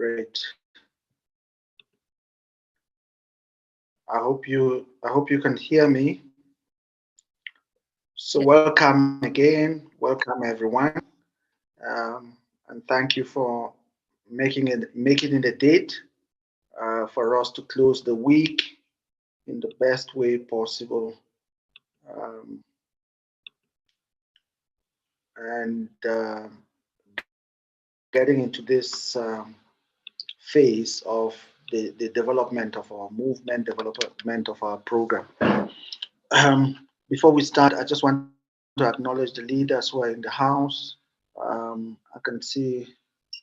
Great. I hope you can hear me. So welcome again, welcome everyone, and thank you for making it a date for us to close the week in the best way possible. Um, and getting into this phase of the development of our movement, development of our program. Before we start, I just want to acknowledge the leaders who are in the house. I can see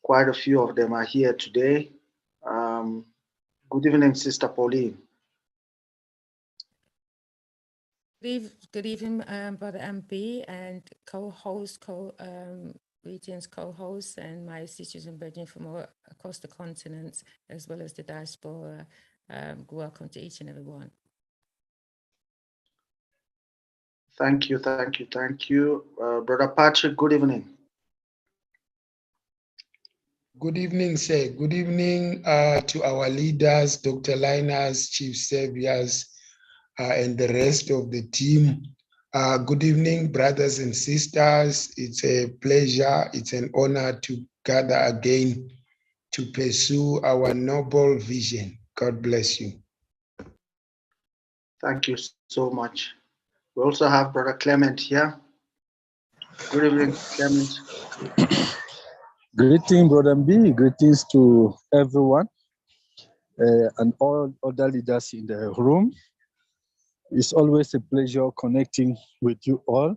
quite a few of them are here today. Good evening, Sister Pauline. Good evening, Brother MP and co-host, Quotidien's co-host, and my sisters and brethren from all across the continent, as well as the diaspora. Welcome to each and every one. Thank you, thank you, thank you. Brother Patrick, good evening. Good evening, sir. Good evening to our leaders, Dr. Linus, Chief Saviors, and the rest of the team. Good evening, brothers and sisters. It's a pleasure, it's an honor to gather again to pursue our noble vision. God bless you. Thank you so much. We also have Brother Clement here. Good evening, Clement. Greetings, Brother B. Greetings to everyone and all other leaders in the room. It's always a pleasure connecting with you all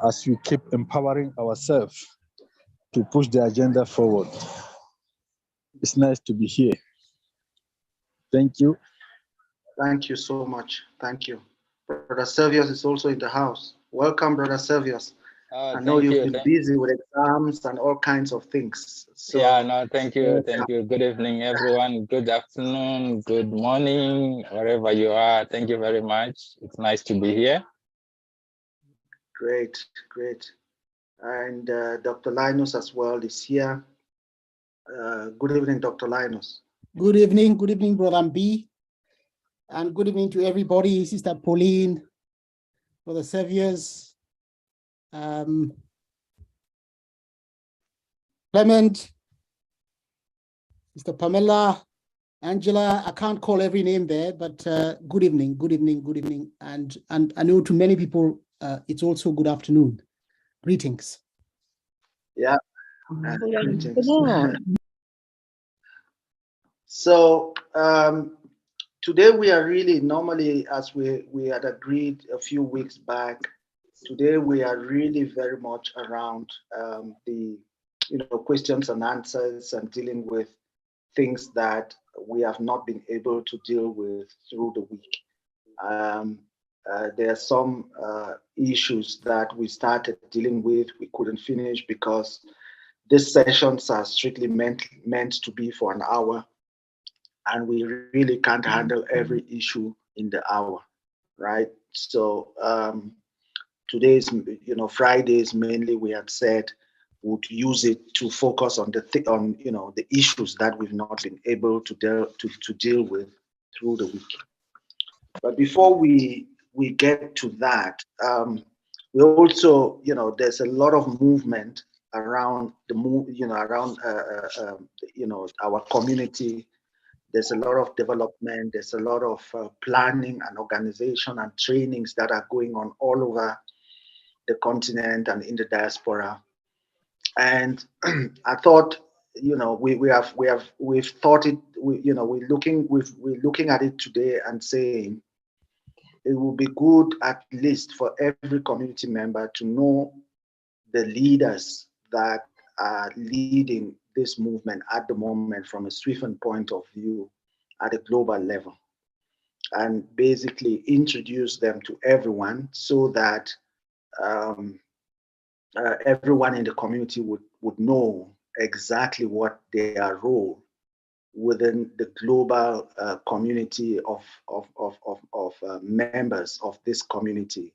as we keep empowering ourselves to push the agenda forward. It's nice to be here. Thank you. Thank you so much. Thank you. Brother Servius is also in the house. Welcome, Brother Servius. I know you've been busy with exams and all kinds of things. So, yeah, no, thank you. Thank you. Good evening, everyone. Good afternoon, good morning, wherever you are. Thank you very much. It's nice to be here. Great, great. And Dr. Linus as well is here. Good evening, Dr. Linus. Good evening, Brother B. And good evening to everybody, Sister Pauline, Brother Saviors, Clement, Sister Pamela, Angela. I can't call every name there, but good evening. And I know to many people, it's also good afternoon. Greetings. Yeah. Greetings. So today we are really normally, as we had agreed a few weeks back, today we are really very much around the questions and answers and dealing with things that we have not been able to deal with through the week. There are some issues that we started dealing with, we couldn't finish because these sessions are strictly meant to be for an hour, and we really can't handle every issue in the hour, right? So today's, Fridays mainly, we had said would use it to focus on the issues that we've not been able to deal with through the week. But before we get to that, we also, there's a lot of movement around our community. There's a lot of development. There's a lot of planning and organization and trainings that are going on all over the continent and in the diaspora. And I thought, we've thought it. We're looking at it today and saying it will be good at least for every community member to know the leaders that are leading this movement at the moment from a SWIFT point of view at a global level, and basically introduce them to everyone so that everyone in the community would know exactly what their role within the global community of members of this community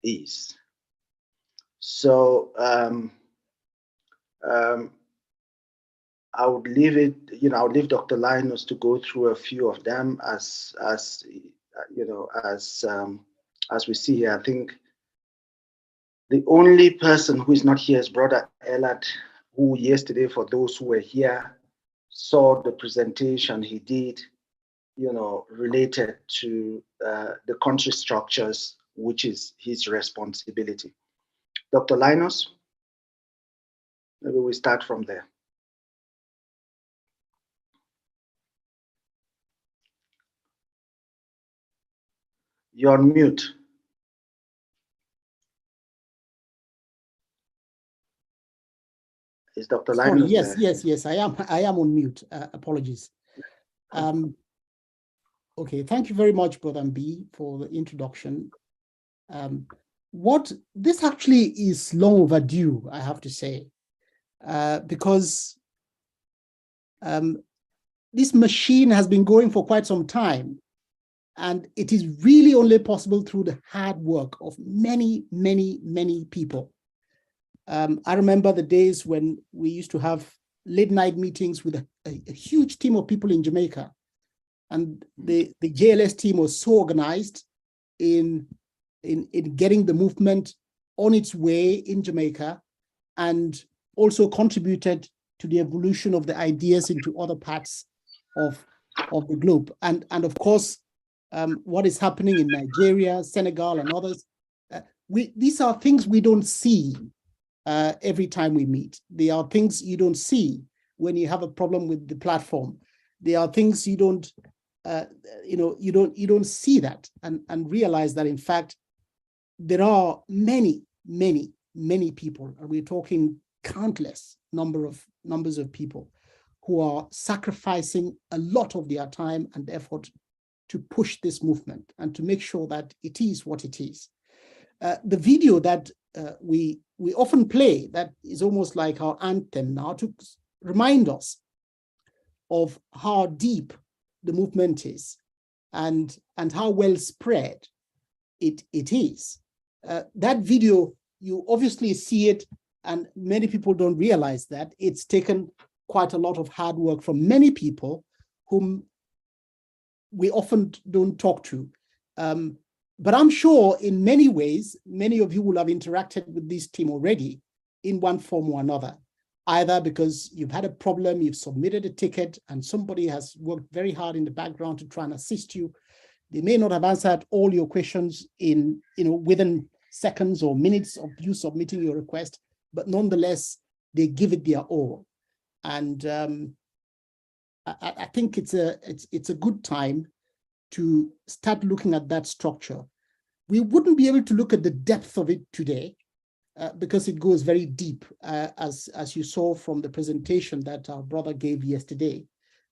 is. So I would leave it, I'll leave Dr. Linus to go through a few of them as we see here. I think the only person who is not here is Brother Elad, who yesterday, for those who were here, saw the presentation he did, related to the country structures, which is his responsibility. Dr. Linus, maybe we start from there. You're on mute. Is Dr. Sorry, Linus yes, there? yes, I am on mute. Apologies. Okay, thank you very much, Brother B, for the introduction. What this actually is long overdue, I have to say, because this machine has been going for quite some time, and it is really only possible through the hard work of many, many, many people. I remember the days when we used to have late night meetings with a huge team of people in Jamaica. And the JLS team was so organized in getting the movement on its way in Jamaica, and also contributed to the evolution of the ideas into other parts of the globe. And of course, what is happening in Nigeria, Senegal, and others, these are things we don't see every time we meet. They are things you don't see when you have a problem with the platform. They are things you don't, you don't see that and realize that in fact there are many, many, many people, and we're talking countless numbers of people who are sacrificing a lot of their time and effort to push this movement and to make sure that it is what it is. The video that we often play, that is almost like our anthem now, to remind us of how deep the movement is and how well spread it is. That video, you obviously see it, and many people don't realize that it's taken quite a lot of hard work from many people whom we often don't talk to. But I'm sure in many ways, many of you will have interacted with this team already in one form or another, either because you've had a problem, you've submitted a ticket, and somebody has worked very hard in the background to try and assist you. They may not have answered all your questions in, within seconds or minutes of you submitting your request, but nonetheless, they give it their all. And I think it's a good time to start looking at that structure. We wouldn't be able to look at the depth of it today because it goes very deep, as you saw from the presentation that our brother gave yesterday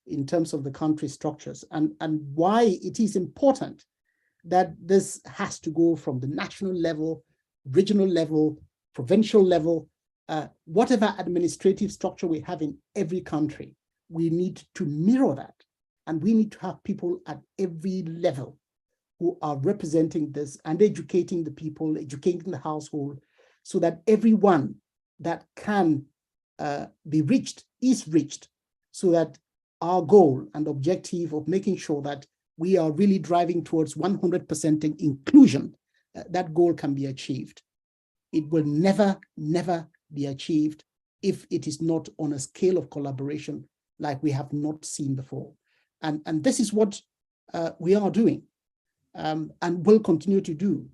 in terms of the country structures and why it is important that this has to go from the national level, regional level, provincial level, whatever administrative structure we have in every country. We need to mirror that. And we need to have people at every level who are representing this and educating the people, educating the household, so that everyone that can be reached is reached, so that our goal and objective of making sure that we are really driving towards 100% inclusion, that goal can be achieved. It will never, never be achieved if it is not on a scale of collaboration like we have not seen before. And this is what we are doing and will continue to do.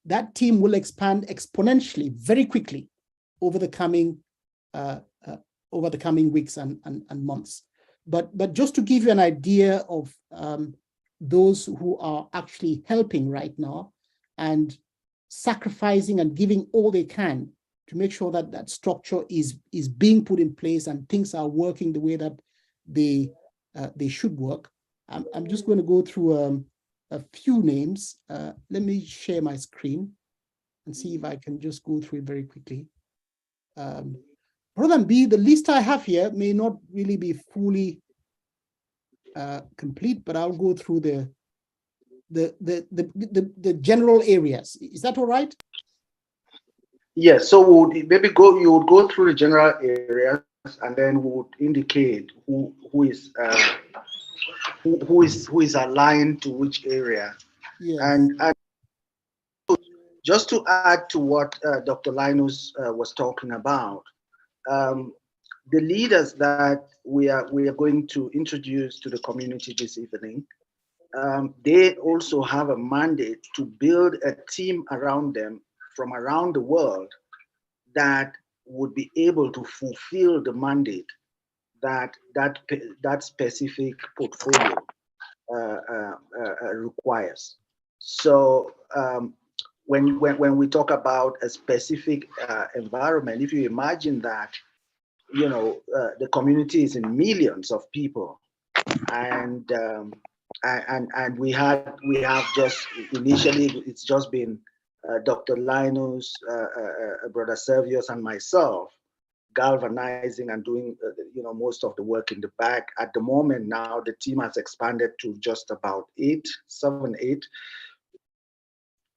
That team will expand exponentially very quickly over the coming weeks and months. But just to give you an idea of those who are actually helping right now and sacrificing and giving all they can to make sure that that structure is being put in place and things are working the way that they should work. I'm just going to go through a few names. Let me share my screen and see if I can just go through it very quickly. Brother B, the list I have here may not really be fully complete, but I'll go through the general areas. Is that all right? Yes. So you would go through the general areas, and then we would indicate who is aligned to which area. Yes. And just to add to what Dr. Linus was talking about, the leaders that we are going to introduce to the community this evening, they also have a mandate to build a team around them from around the world that would be able to fulfill the mandate that specific portfolio requires. So when we talk about a specific environment, if you imagine that, the community is in millions of people, and we have just initially, it's just been Dr. Linus, Brother Servius, and myself galvanizing and doing most of the work in the back. At the moment now, the team has expanded to just about 7, 8,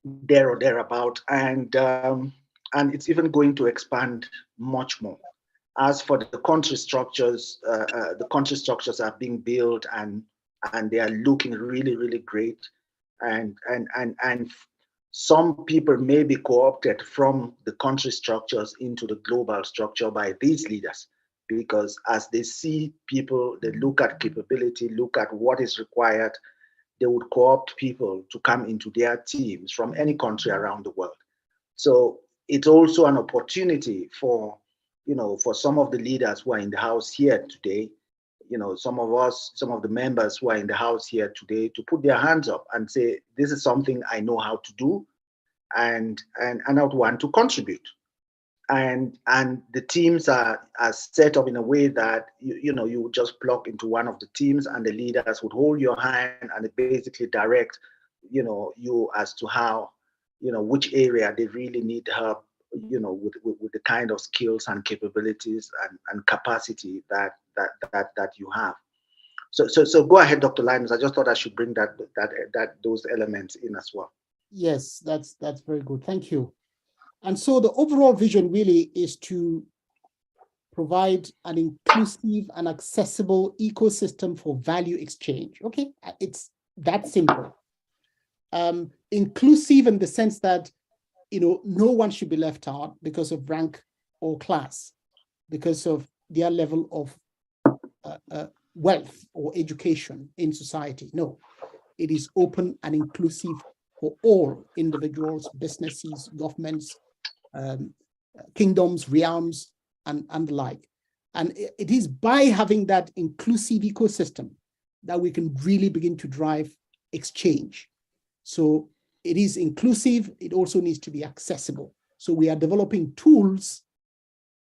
there or thereabout, and it's even going to expand much more. As for the country structures are being built, and they are looking really, really great, and some people may be co-opted from the country structures into the global structure by these leaders, because as they see people, they look at capability, look at what is required, they would co-opt people to come into their teams from any country around the world. So it's also an opportunity for, for some of the leaders who are in the house here today, some of the members who are in the house here today, to put their hands up and say, this is something I know how to do, and I would want to contribute. And the teams are set up in a way that you would just plug into one of the teams, and the leaders would hold your hand and basically direct you as to how, which area they really need help, with the kind of skills and capabilities and capacity that you have. So go ahead, Dr. Linus. I just thought I should bring those elements in as well. Yes, that's very good. Thank you. And so the overall vision really is to provide an inclusive and accessible ecosystem for value exchange. Okay, it's that simple. Inclusive in the sense that, no one should be left out because of rank or class, because of their level of wealth or education in society. No, it is open and inclusive for all individuals, businesses, governments, kingdoms, realms, and the like. And it is by having that inclusive ecosystem that we can really begin to drive exchange. So it is inclusive, it also needs to be accessible. So we are developing tools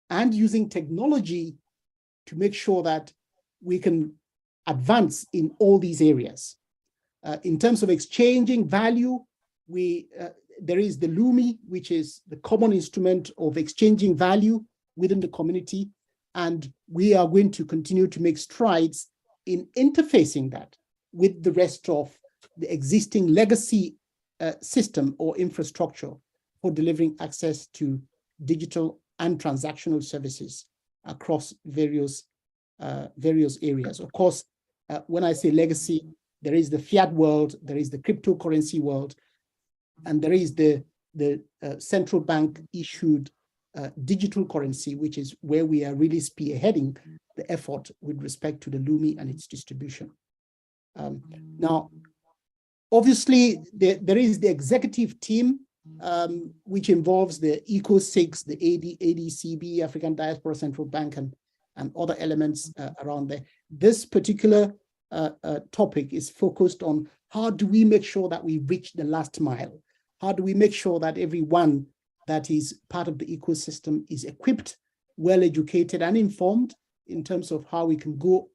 and using technology to make sure that we can advance in all these areas. In terms of exchanging value, there is the LUMI, which is the common instrument of exchanging value within the community. And we are going to continue to make strides in interfacing that with the rest of the existing legacy system or infrastructure for delivering access to digital and transactional services across various areas. Of course, when I say legacy, there is the fiat world, there is the cryptocurrency world, and there is the central bank issued digital currency, which is where we are really spearheading the effort with respect to the LUMI and its distribution. Now, obviously, there is the executive team, which involves the ECO6, the ADCB, African Diaspora Central Bank, and other elements around there. This particular topic is focused on how do we make sure that we reach the last mile? How do we make sure that everyone that is part of the ecosystem is equipped, well educated, and informed in terms of how we can go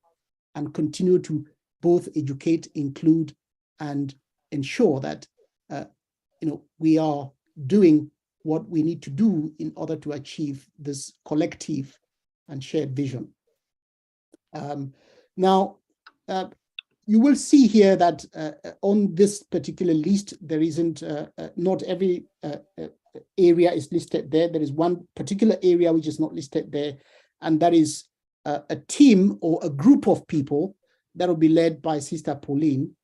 and continue to both educate, include, and ensure that we are doing what we need to do in order to achieve this collective and shared vision. Now, you will see here that on this particular list, there isn't, not every area is listed there. There is one particular area which is not listed there, and that is a team or a group of people that will be led by Sister Pauline,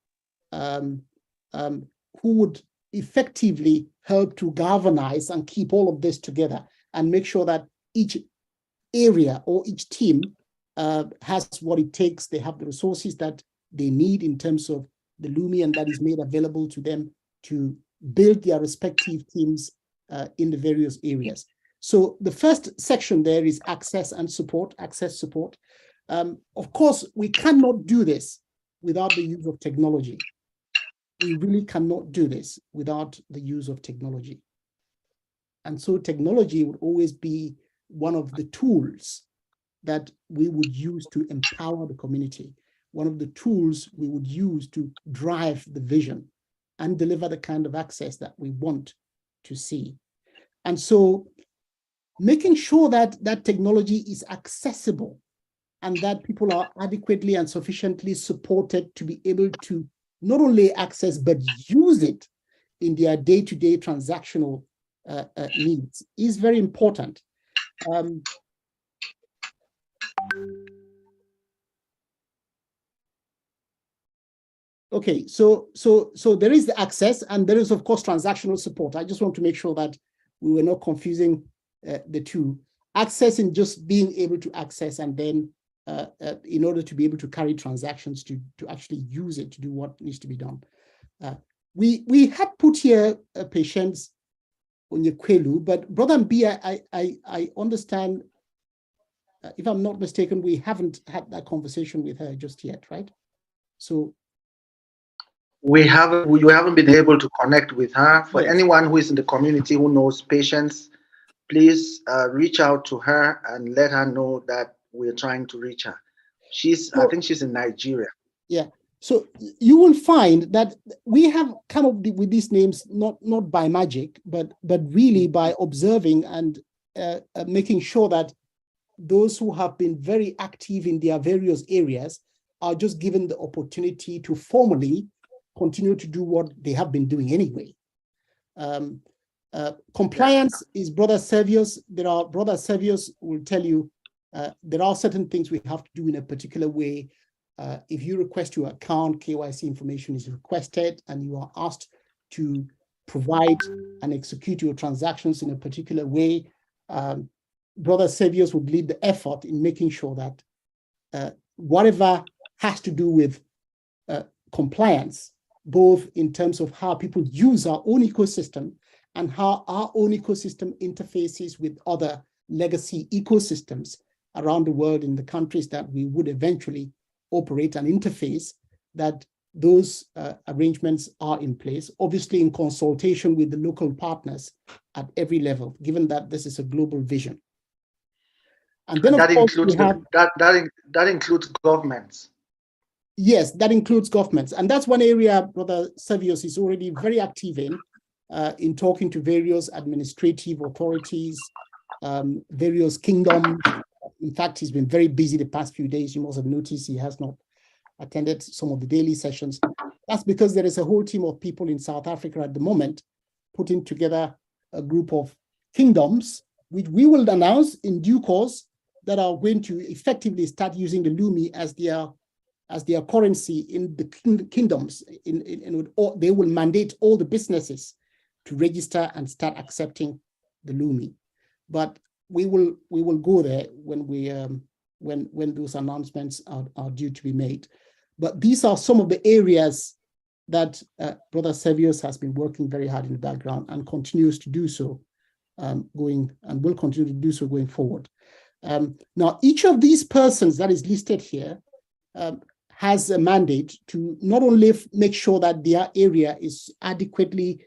who would effectively help to galvanize and keep all of this together and make sure that each area or each team has what it takes. They have the resources that they need in terms of the LUMI, and that is made available to them to build their respective teams in the various areas. So the first section there is access and support, access support. Of course, we cannot do this without the use of technology. We really cannot do this without the use of technology. And so technology would always be one of the tools that we would use to empower the community, one of the tools we would use to drive the vision and deliver the kind of access that we want to see. And so making sure that that technology is accessible and that people are adequately and sufficiently supported to be able to not only access, but use it in their day-to-day transactional needs is very important. Okay, so there is the access, and there is, of course, transactional support. I just want to make sure that we were not confusing the two. Access in just being able to access, and then in order to be able to carry transactions to actually use it to do what needs to be done. We had put here Patience Onyekwelu, but Brother Mbi, I understand, if I'm not mistaken, we haven't had that conversation with her just yet, right? So you haven't been able to connect with her. For yes. anyone who is in the community who knows Patience, please reach out to her and let her know that we're trying to reach her. I think she's in Nigeria. Yeah. So you will find that we have come up with these names not by magic, but really by observing and making sure that those who have been very active in their various areas are just given the opportunity to formally continue to do what they have been doing anyway. Compliance is Brother Servius. Brother Servius will tell you there are certain things we have to do in a particular way. If you request your account, KYC information is requested, and you are asked to provide and execute your transactions in a particular way. Brother Servius would lead the effort in making sure that whatever has to do with compliance, both in terms of how people use our own ecosystem and how our own ecosystem interfaces with other legacy ecosystems around the world in the countries that we would eventually operate and interface, that those arrangements are in place, obviously in consultation with the local partners at every level, given that this is a global vision. And then that includes that includes governments. Yes, that includes governments. And that's one area Brother Servius is already very active in talking to various administrative authorities, various kingdoms. In fact, he's been very busy the past few days. You must have noticed he has not attended some of the daily sessions. That's because there is a whole team of people in South Africa at the moment putting together a group of kingdoms, which we will announce in due course, that are going to effectively start using the LUMI as their currency in the kingdoms. They will mandate all the businesses to register and start accepting the LUMI. But we will go there when those announcements are due to be made. But these are some of the areas that Brother Servius has been working very hard in the background and continues to do so, will continue to do so going forward. Now, each of these persons that is listed here has a mandate to not only make sure that their area is adequately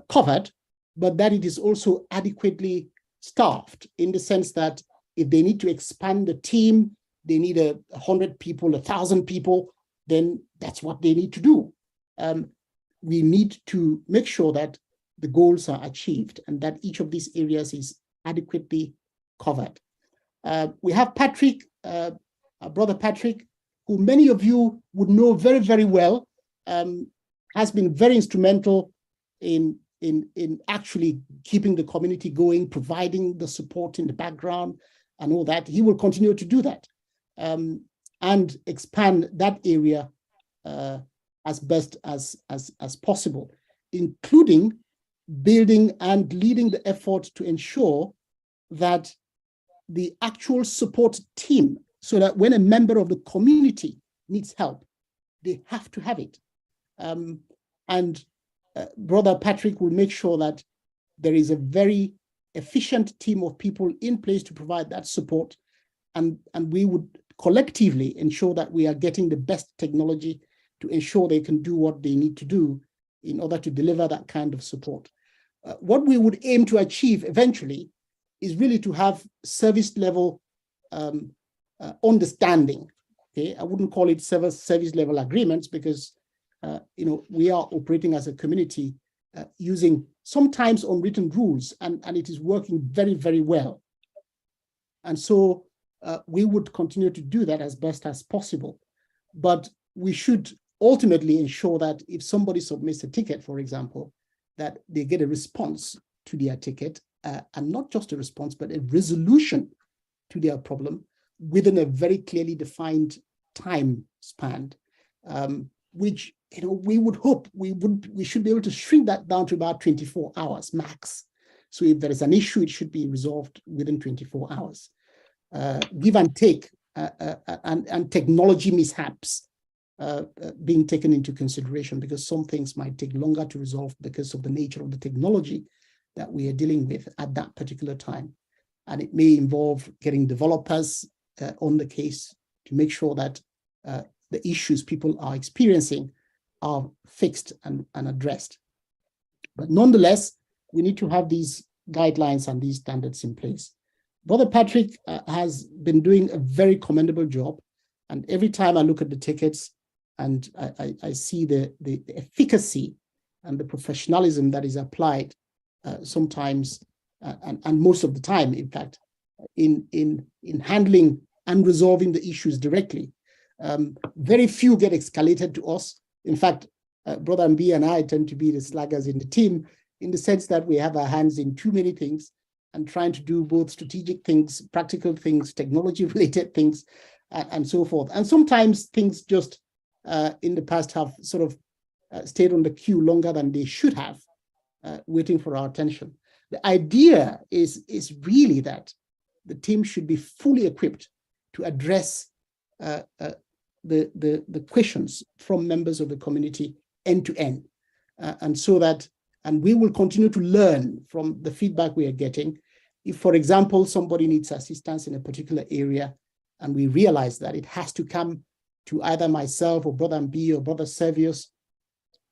covered, but that it is also adequately staffed, in the sense that if they need to expand the team, they need 100 people, 1,000 people, then that's what they need to do. We need to make sure that the goals are achieved and that each of these areas is adequately covered. We have Patrick, Brother Patrick, who many of you would know very, very well, has been very instrumental in actually keeping the community going, providing the support in the background, and all that, he will continue to do that and expand that area as best as possible, including building and leading the effort to ensure that the actual support team, so that when a member of the community needs help, they have to have it. Brother Patrick will make sure that there is a very efficient team of people in place to provide that support. And we would collectively ensure that we are getting the best technology to ensure they can do what they need to do in order to deliver that kind of support. What we would aim to achieve eventually is really to have service level understanding. Okay, I wouldn't call it service level agreements, because we are operating as a community using sometimes unwritten rules, and it is working very, very well. And so we would continue to do that as best as possible. But we should ultimately ensure that if somebody submits a ticket, for example, that they get a response to their ticket, and not just a response, but a resolution to their problem within a very clearly defined time span, which we would hope we should be able to shrink that down to about 24 hours max. So if there is an issue, it should be resolved within 24 hours. Give and take, and technology mishaps being taken into consideration, because some things might take longer to resolve because of the nature of the technology that we are dealing with at that particular time. And it may involve getting developers on the case to make sure that the issues people are experiencing are fixed and addressed. But nonetheless, we need to have these guidelines and these standards in place. Brother Patrick has been doing a very commendable job. And every time I look at the tickets and I see the efficacy and the professionalism that is applied sometimes, and most of the time, in fact, in handling and resolving the issues directly. Very few get escalated to us. In fact, Brother Mbi and I tend to be the slaggers in the team, in the sense that we have our hands in too many things and trying to do both strategic things, practical things, technology-related things, and so forth. And sometimes things just in the past have sort of stayed on the queue longer than they should have, waiting for our attention. The idea is really that the team should be fully equipped to address the questions from members of the community end to end. And we will continue to learn from the feedback we are getting. If, for example, somebody needs assistance in a particular area, and we realize that it has to come to either myself or Brother Mbi or Brother Servius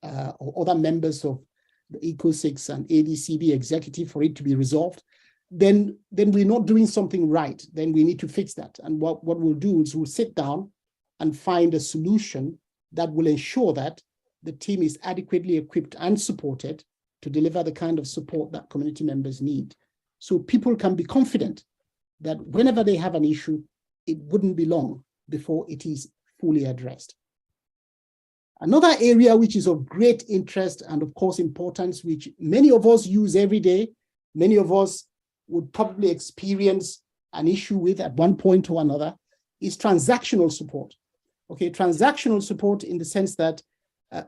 or other members of the ECO6 and ADCB executive for it to be resolved, then we're not doing something right. Then we need to fix that. And what we'll do is we'll sit down and find a solution that will ensure that the team is adequately equipped and supported to deliver the kind of support that community members need. So people can be confident that whenever they have an issue, it wouldn't be long before it is fully addressed. Another area which is of great interest and of course importance, which many of us use every day, many of us would probably experience an issue with at one point or another, is transactional support. Okay, transactional support in the sense that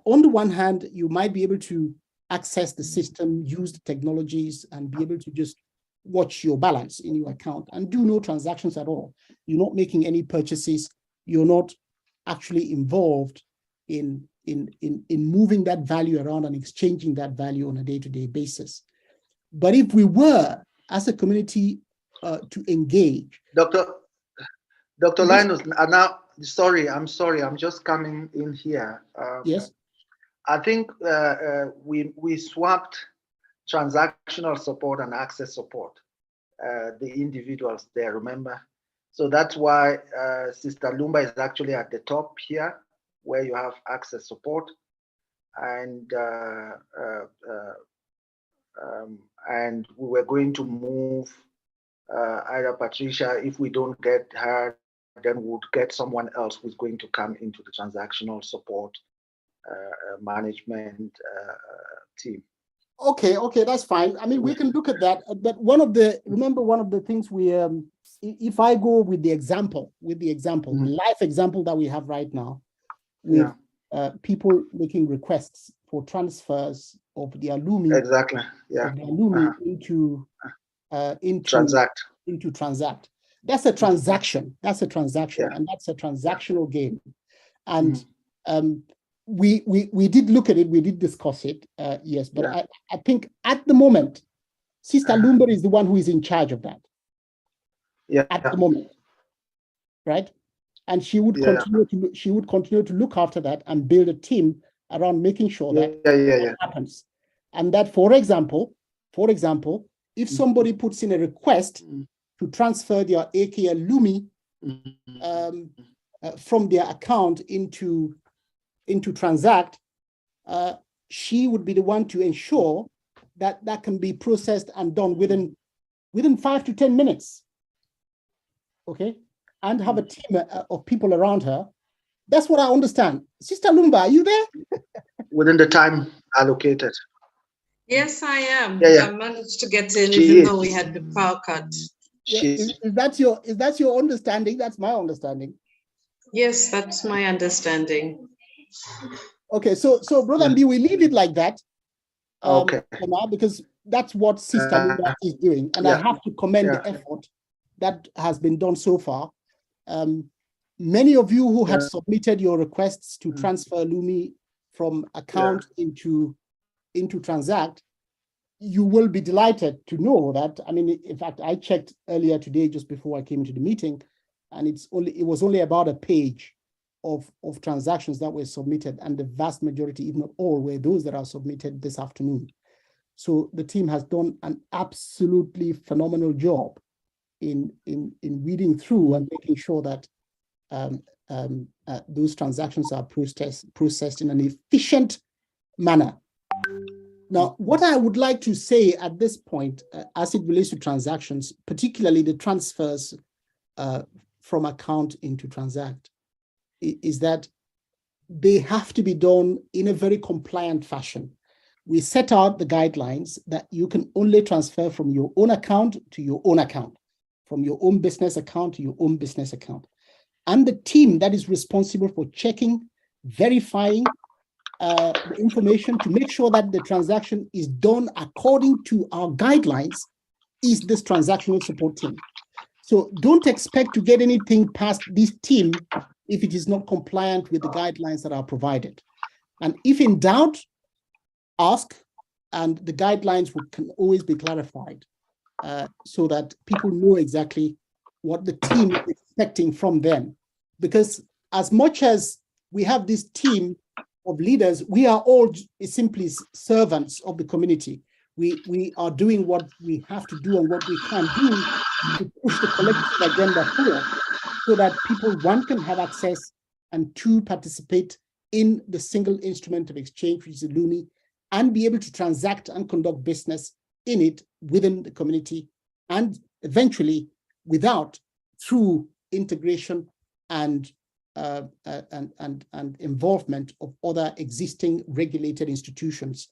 on the one hand, you might be able to access the system, use the technologies, and be able to just watch your balance in your account and do no transactions at all. You're not making any purchases. You're not actually involved in moving that value around and exchanging that value on a day-to-day basis. But if we were, as a community, to engage. Dr. Linus, now, I'm sorry, I'm just coming in here. Yes. I think we swapped transactional support and access support, the individuals there, remember? So that's why Sister Lumba is actually at the top here, where you have access support. And we were going to move either Patricia, if we don't get her, then we'll get someone else who's going to come into the transactional support management team. Okay, that's fine. I mean, we can look at that. But one of the things we if I go with the example, the life example that we have right now, with people making requests for transfers of their Lumi, exactly, yeah, of their Lumi into transact. into transact. That's a transaction. That's a transaction, and that's a transactional game. And we did look at it. We did discuss it. Yes, but I think at the moment, Sister Lumber is the one who is in charge of that. Yeah. At the moment, right? And she would continue to look after that and build a team around making sure that happens. And that, for example, if somebody puts in a request to transfer their AKL Lumi from their account into Transact, she would be the one to ensure that that can be processed and done within 5 to 10 minutes. Okay, and have a team of people around her. That's what I understand. Sister Lumba, are you there? Within the time allocated. Yes, I am. Yeah. I managed to get in even though we had the power cut. Is that your understanding? That's my understanding. Yes, that's my understanding. Okay, so Brother Mbi, we leave it like that. Okay. For now, because that's what Sister Lumba is doing, and I have to commend the effort that has been done so far. Many of you who had submitted your requests to transfer Lumi from account into Transact, you will be delighted to know that, I mean, in fact, I checked earlier today just before I came to the meeting, and it was only about a page of transactions that were submitted, and the vast majority, if not all, were those that are submitted this afternoon. So the team has done an absolutely phenomenal job in weeding through and making sure that those transactions are processed in an efficient manner. Now, what I would like to say at this point, as it relates to transactions, particularly the transfers from account into Transact, is that they have to be done in a very compliant fashion. We set out the guidelines that you can only transfer from your own account to your own account, from your own business account to your own business account. And the team that is responsible for checking, verifying the information to make sure that the transaction is done according to our guidelines is this transactional support team. So don't expect to get anything past this team if it is not compliant with the guidelines that are provided. And if in doubt, ask, and the guidelines can always be clarified so that people know exactly what the team is expecting from them. Because as much as we have this team of leaders, we are all simply servants of the community. We are doing what we have to do and what we can do to push the collective agenda forward so that people, one, can have access, and two, participate in the single instrument of exchange, which is the Lumi, and be able to transact and conduct business in it within the community, and eventually through integration and involvement of other existing regulated institutions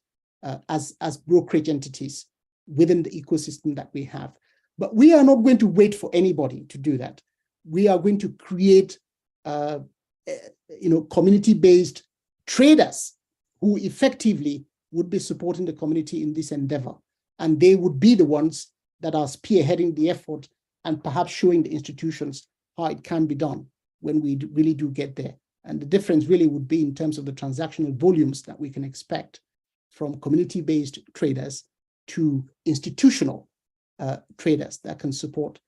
as brokerage entities within the ecosystem that we have. But we are not going to wait for anybody to do that. We are going to create community-based traders who effectively would be supporting the community in this endeavor. And they would be the ones that are spearheading the effort and perhaps showing the institutions how it can be done when we really do get there. And the difference really would be in terms of the transactional volumes that we can expect from community-based traders to institutional traders that can support,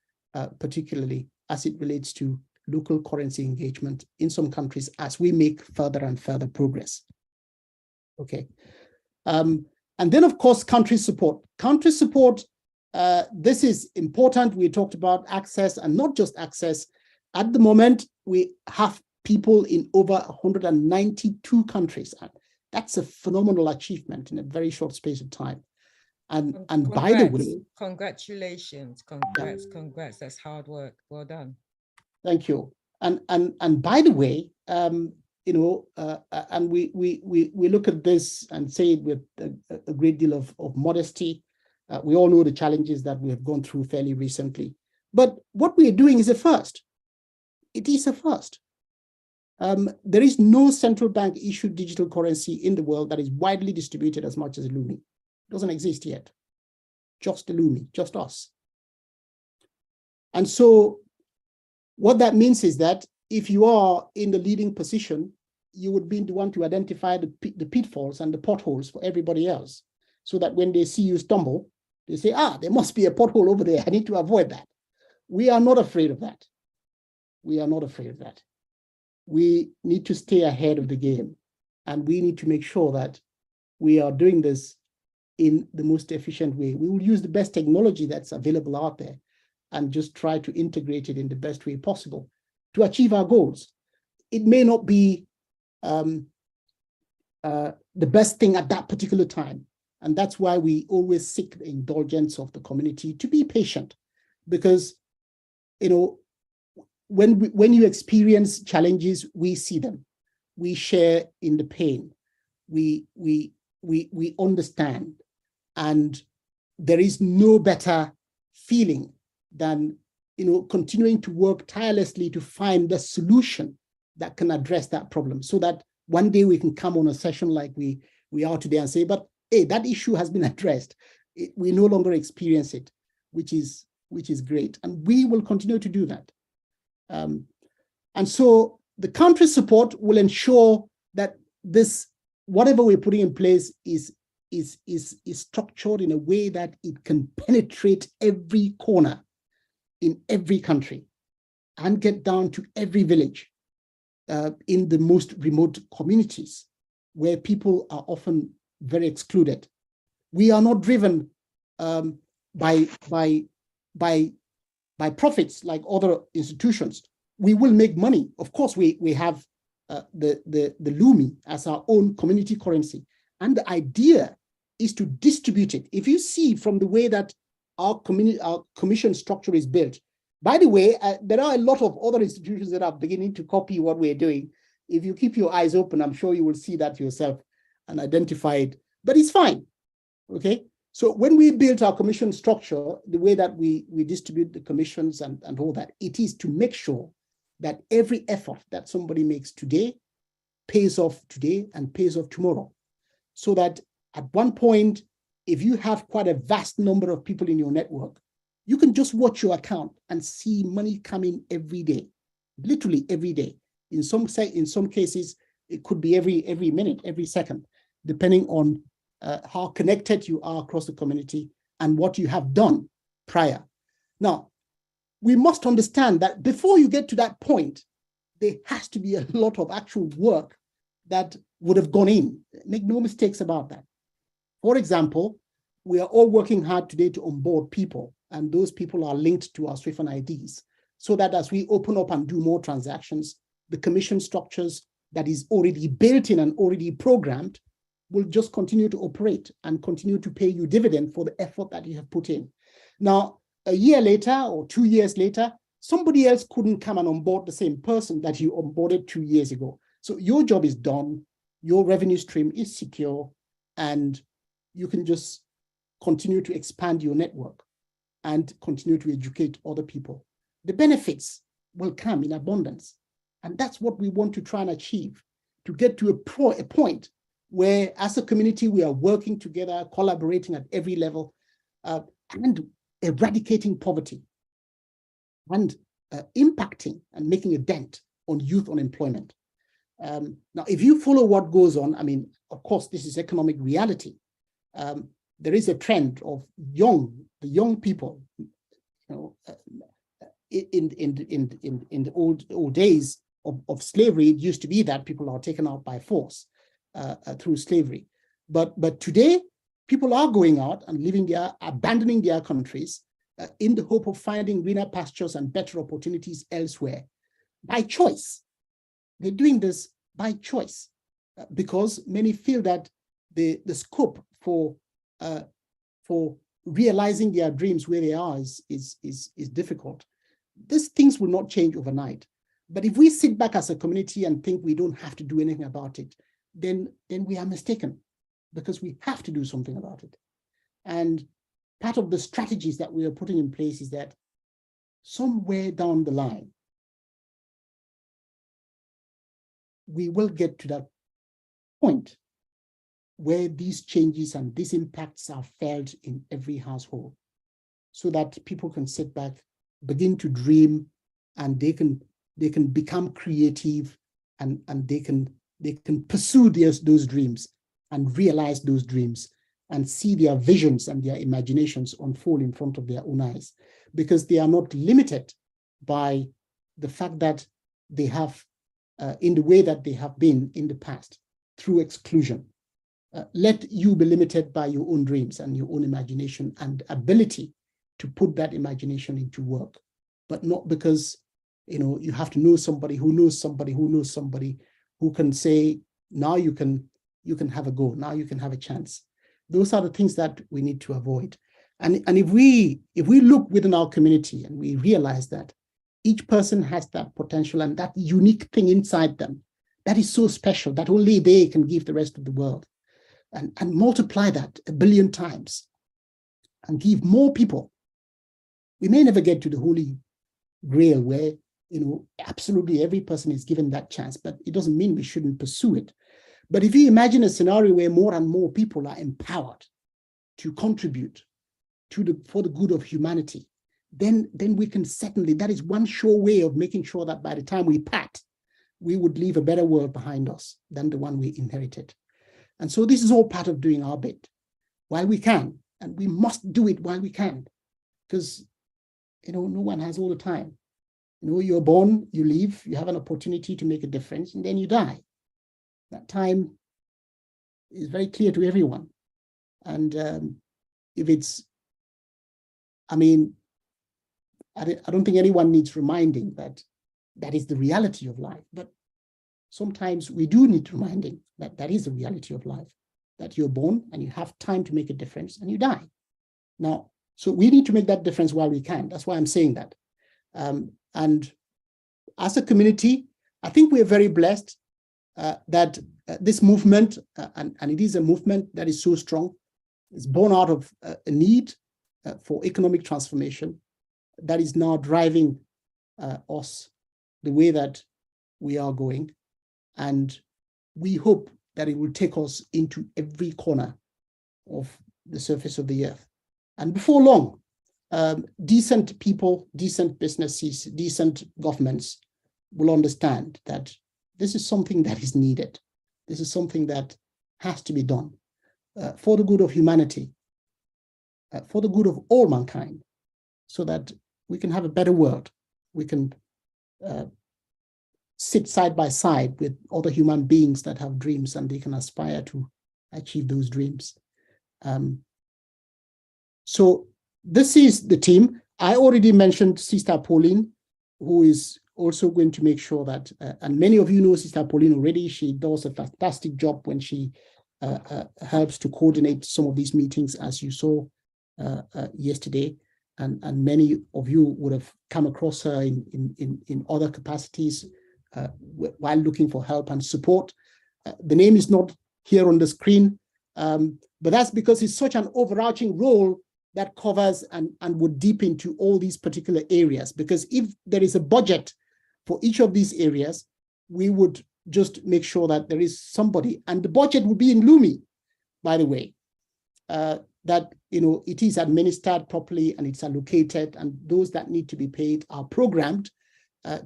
particularly as it relates to local currency engagement in some countries as we make further and further progress. Okay. And then, of course, country support. Country support, this is important. We talked about access, and not just access. At the moment, we have people in over 192 countries. That's a phenomenal achievement in a very short space of time. And by the way, congratulations, congrats. That's hard work. Well done. Thank you. And by the way, and we look at this and say it with a great deal of modesty. We all know the challenges that we have gone through fairly recently, But what we are doing is a first. It is a first. There is no central bank issued digital currency in the world that is widely distributed as much as Lumi. It doesn't exist yet. Just the Lumi, just us. And so what that means is that if you are in the leading position, you would be the one to identify the pitfalls and the potholes for everybody else, so that when they see you stumble, they say, there must be a pothole over there. I need to avoid that. We are not afraid of that. We are not afraid of that. We need to stay ahead of the game, and we need to make sure that we are doing this in the most efficient way. We will use the best technology that's available out there and just try to integrate it in the best way possible to achieve our goals. It may not be the best thing at that particular time. And that's why we always seek the indulgence of the community to be patient, because, when you experience challenges, we see them, we share in the pain, we understand, and there is no better feeling than continuing to work tirelessly to find the solution that can address that problem, so that one day we can come on a session like we are today and say, but hey, that issue has been addressed. We no longer experience it, which is great, and we will continue to do that. And so the country support will ensure that this, whatever we're putting in place, is structured in a way that it can penetrate every corner in every country and get down to every village in the most remote communities where people are often very excluded. We are not driven by profits like other institutions. We will make money. Of course, we have the Lumi as our own community currency. And the idea is to distribute it. If you see from the way that our commission structure is built, by the way, there are a lot of other institutions that are beginning to copy what we're doing. If you keep your eyes open, I'm sure you will see that yourself and identify it, but it's fine, okay? So when we built our commission structure, the way that we distribute the commissions and all that, it is to make sure that every effort that somebody makes today pays off today and pays off tomorrow. So that at one point, if you have quite a vast number of people in your network, you can just watch your account and see money coming every day, literally every day. In some cases, it could be every minute, every second, depending on how connected you are across the community and what you have done prior. Now, we must understand that before you get to that point, there has to be a lot of actual work that would have gone in. Make no mistakes about that. For example, we are all working hard today to onboard people, and those people are linked to our SWIFT IDs, so that as we open up and do more transactions, the commission structures that is already built in and already programmed will just continue to operate and continue to pay you dividend for the effort that you have put in. Now, a year later or 2 years later, somebody else couldn't come and onboard the same person that you onboarded 2 years ago. So your job is done, your revenue stream is secure, and you can just continue to expand your network and continue to educate other people. The benefits will come in abundance. And that's what we want to try and achieve, to get to a point where as a community, we are working together, collaborating at every level, and eradicating poverty and impacting and making a dent on youth unemployment. Now, if you follow what goes on, I mean, of course, this is economic reality. There is a trend of the young people, in the old days of slavery, it used to be that people are taken out by force through slavery. But today, people are going out and abandoning their countries in the hope of finding greener pastures and better opportunities elsewhere by choice. They're doing this by choice because many feel that the scope for realizing their dreams where they are is difficult. These things will not change overnight. But if we sit back as a community and think we don't have to do anything about it, then we are mistaken, because we have to do something about it. And part of the strategies that we are putting in place is that somewhere down the line, we will get to that point where these changes and these impacts are felt in every household, so that people can sit back, begin to dream, and they can become creative, and they can pursue those dreams and realize those dreams and see their visions and their imaginations unfold in front of their own eyes, because they are not limited by the fact that they have, in the way that they have been in the past, through exclusion. Let you be limited by your own dreams and your own imagination and ability to put that imagination into work, but not because you have to know somebody who knows somebody who knows somebody who can say, now you can have a go, now you can have a chance. Those are the things that we need to avoid. And if we look within our community and we realize that each person has that potential and that unique thing inside them that is so special that only they can give the rest of the world, and multiply that 1 billion times and give more people, we may never get to the holy grail where absolutely every person is given that chance, but it doesn't mean we shouldn't pursue it. But if you imagine a scenario where more and more people are empowered to contribute for the good of humanity, then we can certainly, that is one sure way of making sure that by the time we part, we would leave a better world behind us than the one we inherited. And so this is all part of doing our bit while we can, and we must do it while we can, because no one has all the time. You're born, you live, you have an opportunity to make a difference, and then you die. That time is very clear to everyone. And if it's, I don't think anyone needs reminding that that is the reality of life. But sometimes we do need reminding that that is the reality of life, that you're born and you have time to make a difference and you die. Now, so we need to make that difference while we can. That's why I'm saying that. And as a community, I think we are very blessed that this movement, and it is a movement that is so strong, is born out of a need for economic transformation that is now driving us the way that we are going. And we hope that it will take us into every corner of the surface of the earth. And before long, decent people, decent businesses, decent governments will understand that this is something that is needed. This is something that has to be done for the good of humanity, for the good of all mankind, so that we can have a better world. We can sit side by side with other human beings that have dreams and they can aspire to achieve those dreams. So this is the team. I already mentioned Sister Pauline, who is also going to make sure that, and many of you know Sister Pauline already, she does a fantastic job when she helps to coordinate some of these meetings, as you saw yesterday. And many of you would have come across her in other capacities while looking for help and support. The name is not here on the screen, but that's because it's such an overarching role that covers and would deep into all these particular areas. Because if there is a budget for each of these areas, we would just make sure that there is somebody, and the budget would be in Lumi, by the way, that it is administered properly and it's allocated, and those that need to be paid are programmed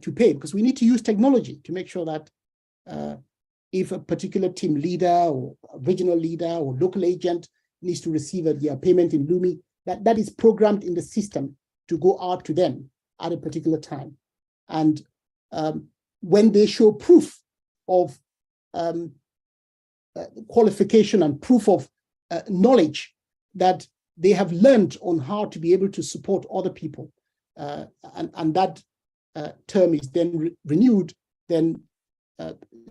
to pay, because we need to use technology to make sure that if a particular team leader or a regional leader or local agent needs to receive their payment in Lumi, that is programmed in the system to go out to them at a particular time. And when they show proof of qualification and proof of knowledge that they have learned on how to be able to support other people, and that term is then renewed, then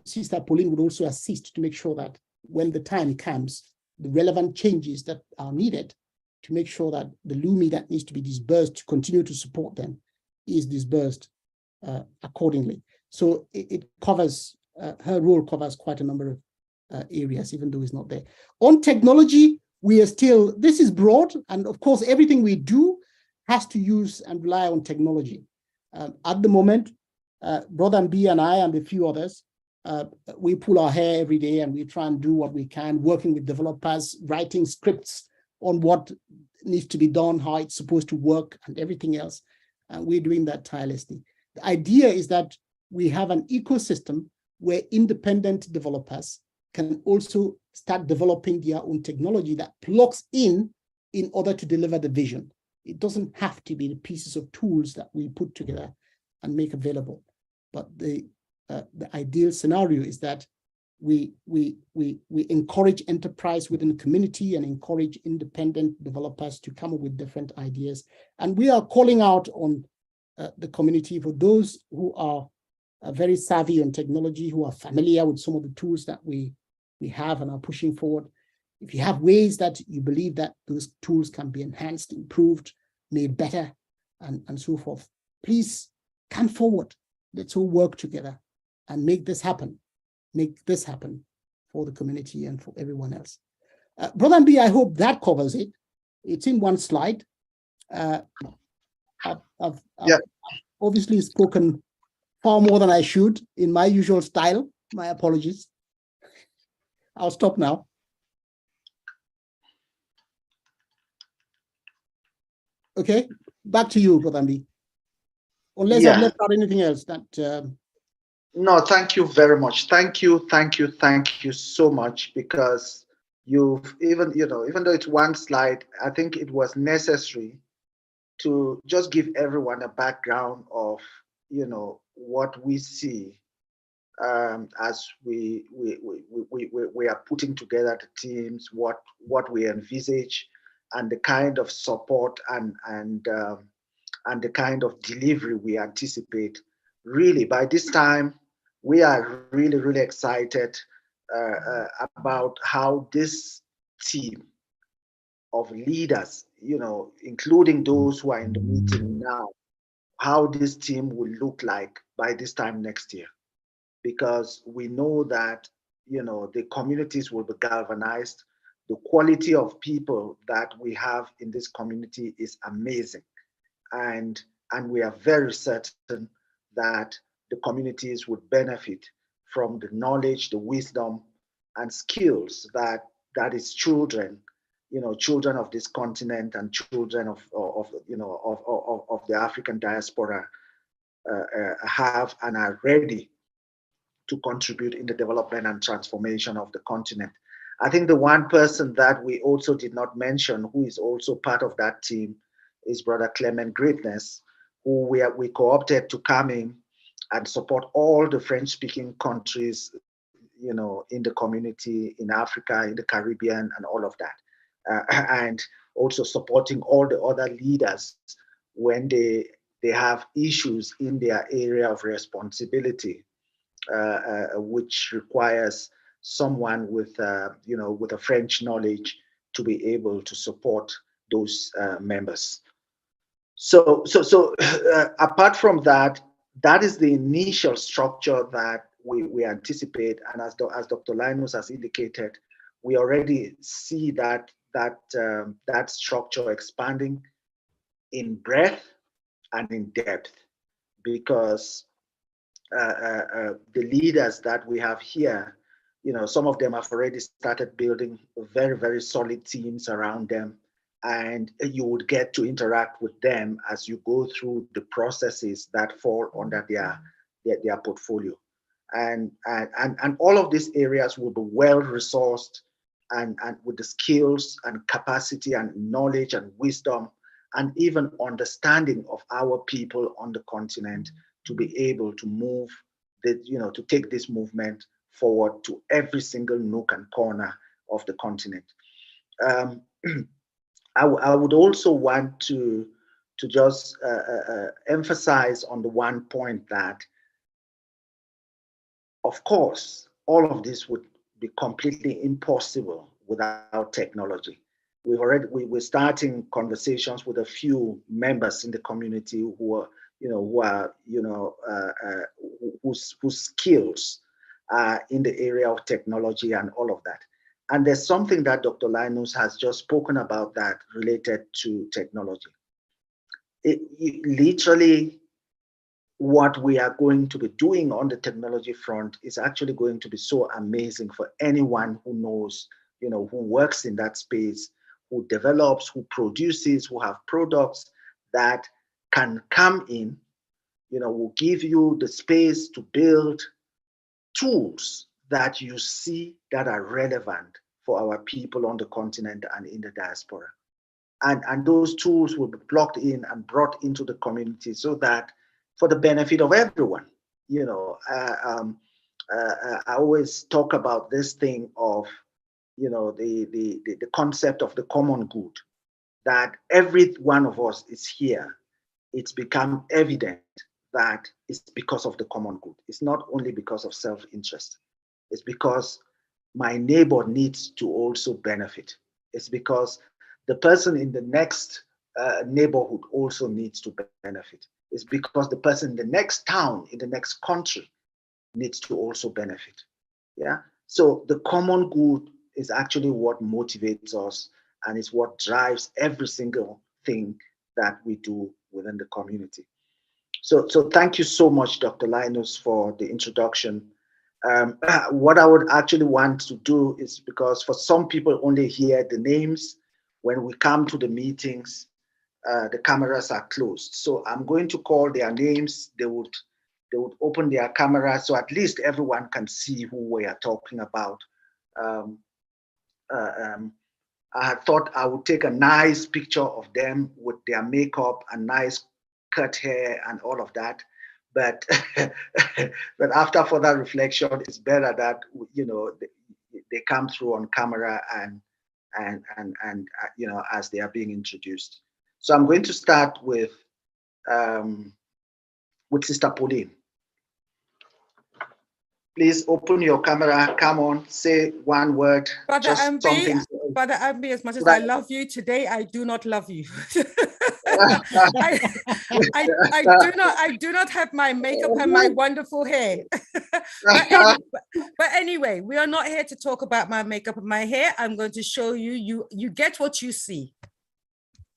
Sister Pauline would also assist to make sure that when the time comes, the relevant changes that are needed to make sure that the Lumi that needs to be disbursed to continue to support them is disbursed accordingly. So it covers, her role covers quite a number of areas, even though it's not there. On technology, we are still, this is broad, and of course, everything we do has to use and rely on technology. At the moment, Brother B and I and a few others, we pull our hair every day and we try and do what we can, working with developers, writing scripts on what needs to be done, how it's supposed to work, and everything else. And we're doing that tirelessly. The idea is that we have an ecosystem where independent developers can also start developing their own technology that plugs in order to deliver the vision. It doesn't have to be the pieces of tools that we put together and make available. But the ideal scenario is that we encourage enterprise within the community and encourage independent developers to come up with different ideas. And we are calling out on the community for those who are very savvy on technology, who are familiar with some of the tools that we have and are pushing forward. If you have ways that you believe that those tools can be enhanced, improved, made better, and so forth, please come forward. Let's all work together and make this happen. Make this happen for the community and for everyone else. Brother B, I hope that covers it. It's in one slide. I've obviously spoken far more than I should in my usual style. My apologies. I'll stop now. Okay, back to you, Brother B. Unless I've left out anything else that... No, thank you very much. Thank you so much, because you've even though it's one slide, I think it was necessary to just give everyone a background of, what we see as we are putting together the teams, what we envisage, and the kind of support and the kind of delivery we anticipate. Really, by this time, we are really excited about how this team of leaders, including those who are in the meeting now, how this team will look like by this time next year. Because we know that, the communities will be galvanized. The quality of people that we have in this community is amazing. And we are very certain that the communities would benefit from the knowledge, the wisdom, and skills that is children of this continent and children of the African diaspora have and are ready to contribute in the development and transformation of the continent. I think the one person that we also did not mention, who is also part of that team, is Brother Clement Greatness, who we co-opted to come in and support all the French-speaking countries, in the community, in Africa, in the Caribbean, and all of that. And also supporting all the other leaders when they have issues in their area of responsibility, which requires someone with a French knowledge to be able to support those members. So apart from that, that is the initial structure that we anticipate, and as Dr. Linus has indicated, we already see that structure expanding in breadth and in depth, because the leaders that we have here, some of them have already started building very, very solid teams around them, and you would get to interact with them as you go through the processes that fall under their portfolio. And all of these areas will be well resourced and with the skills and capacity and knowledge and wisdom and even understanding of our people on the continent to be able to move, to take this movement forward to every single nook and corner of the continent. I would also want to just emphasize on the one point that, of course, all of this would be completely impossible without technology. We're starting conversations with a few members in the community whose skills are in the area of technology and all of that. And there's something that Dr. Linus has just spoken about that related to technology. literally what we are going to be doing on the technology front is actually going to be so amazing for anyone who knows, who works in that space, who develops, who produces, who have products that can come in, will give you the space to build tools that you see that are relevant for our people on the continent and in the diaspora. And those tools will be plugged in and brought into the community so that for the benefit of everyone. I always talk about this thing of, the concept of the common good, that every one of us is here. It's become evident that it's because of the common good. It's not only because of self-interest. It's because my neighbor needs to also benefit. It's because the person in the next neighborhood also needs to benefit. It's because the person in the next town, in the next country, needs to also benefit. Yeah. So the common good is actually what motivates us, and it's what drives every single thing that we do within the community. So thank you so much, Dr. Linus, for the introduction. What I would actually want to do is, because for some people only hear the names, when we come to the meetings, the cameras are closed. So I'm going to call their names. They would open their camera so at least everyone can see who we are talking about. I had thought I would take a nice picture of them with their makeup and nice cut hair and all of that. But but after further reflection, it's better that they come through on camera and as they are being introduced. So I'm going to start with Sister Pauline. Please open your camera. Come on, say one word. Brother Ambi, as much as I love you today, I do not love you. I do not have my makeup and my wonderful hair. but anyway, we are not here to talk about my makeup and my hair. I'm going to show you. You get what you see.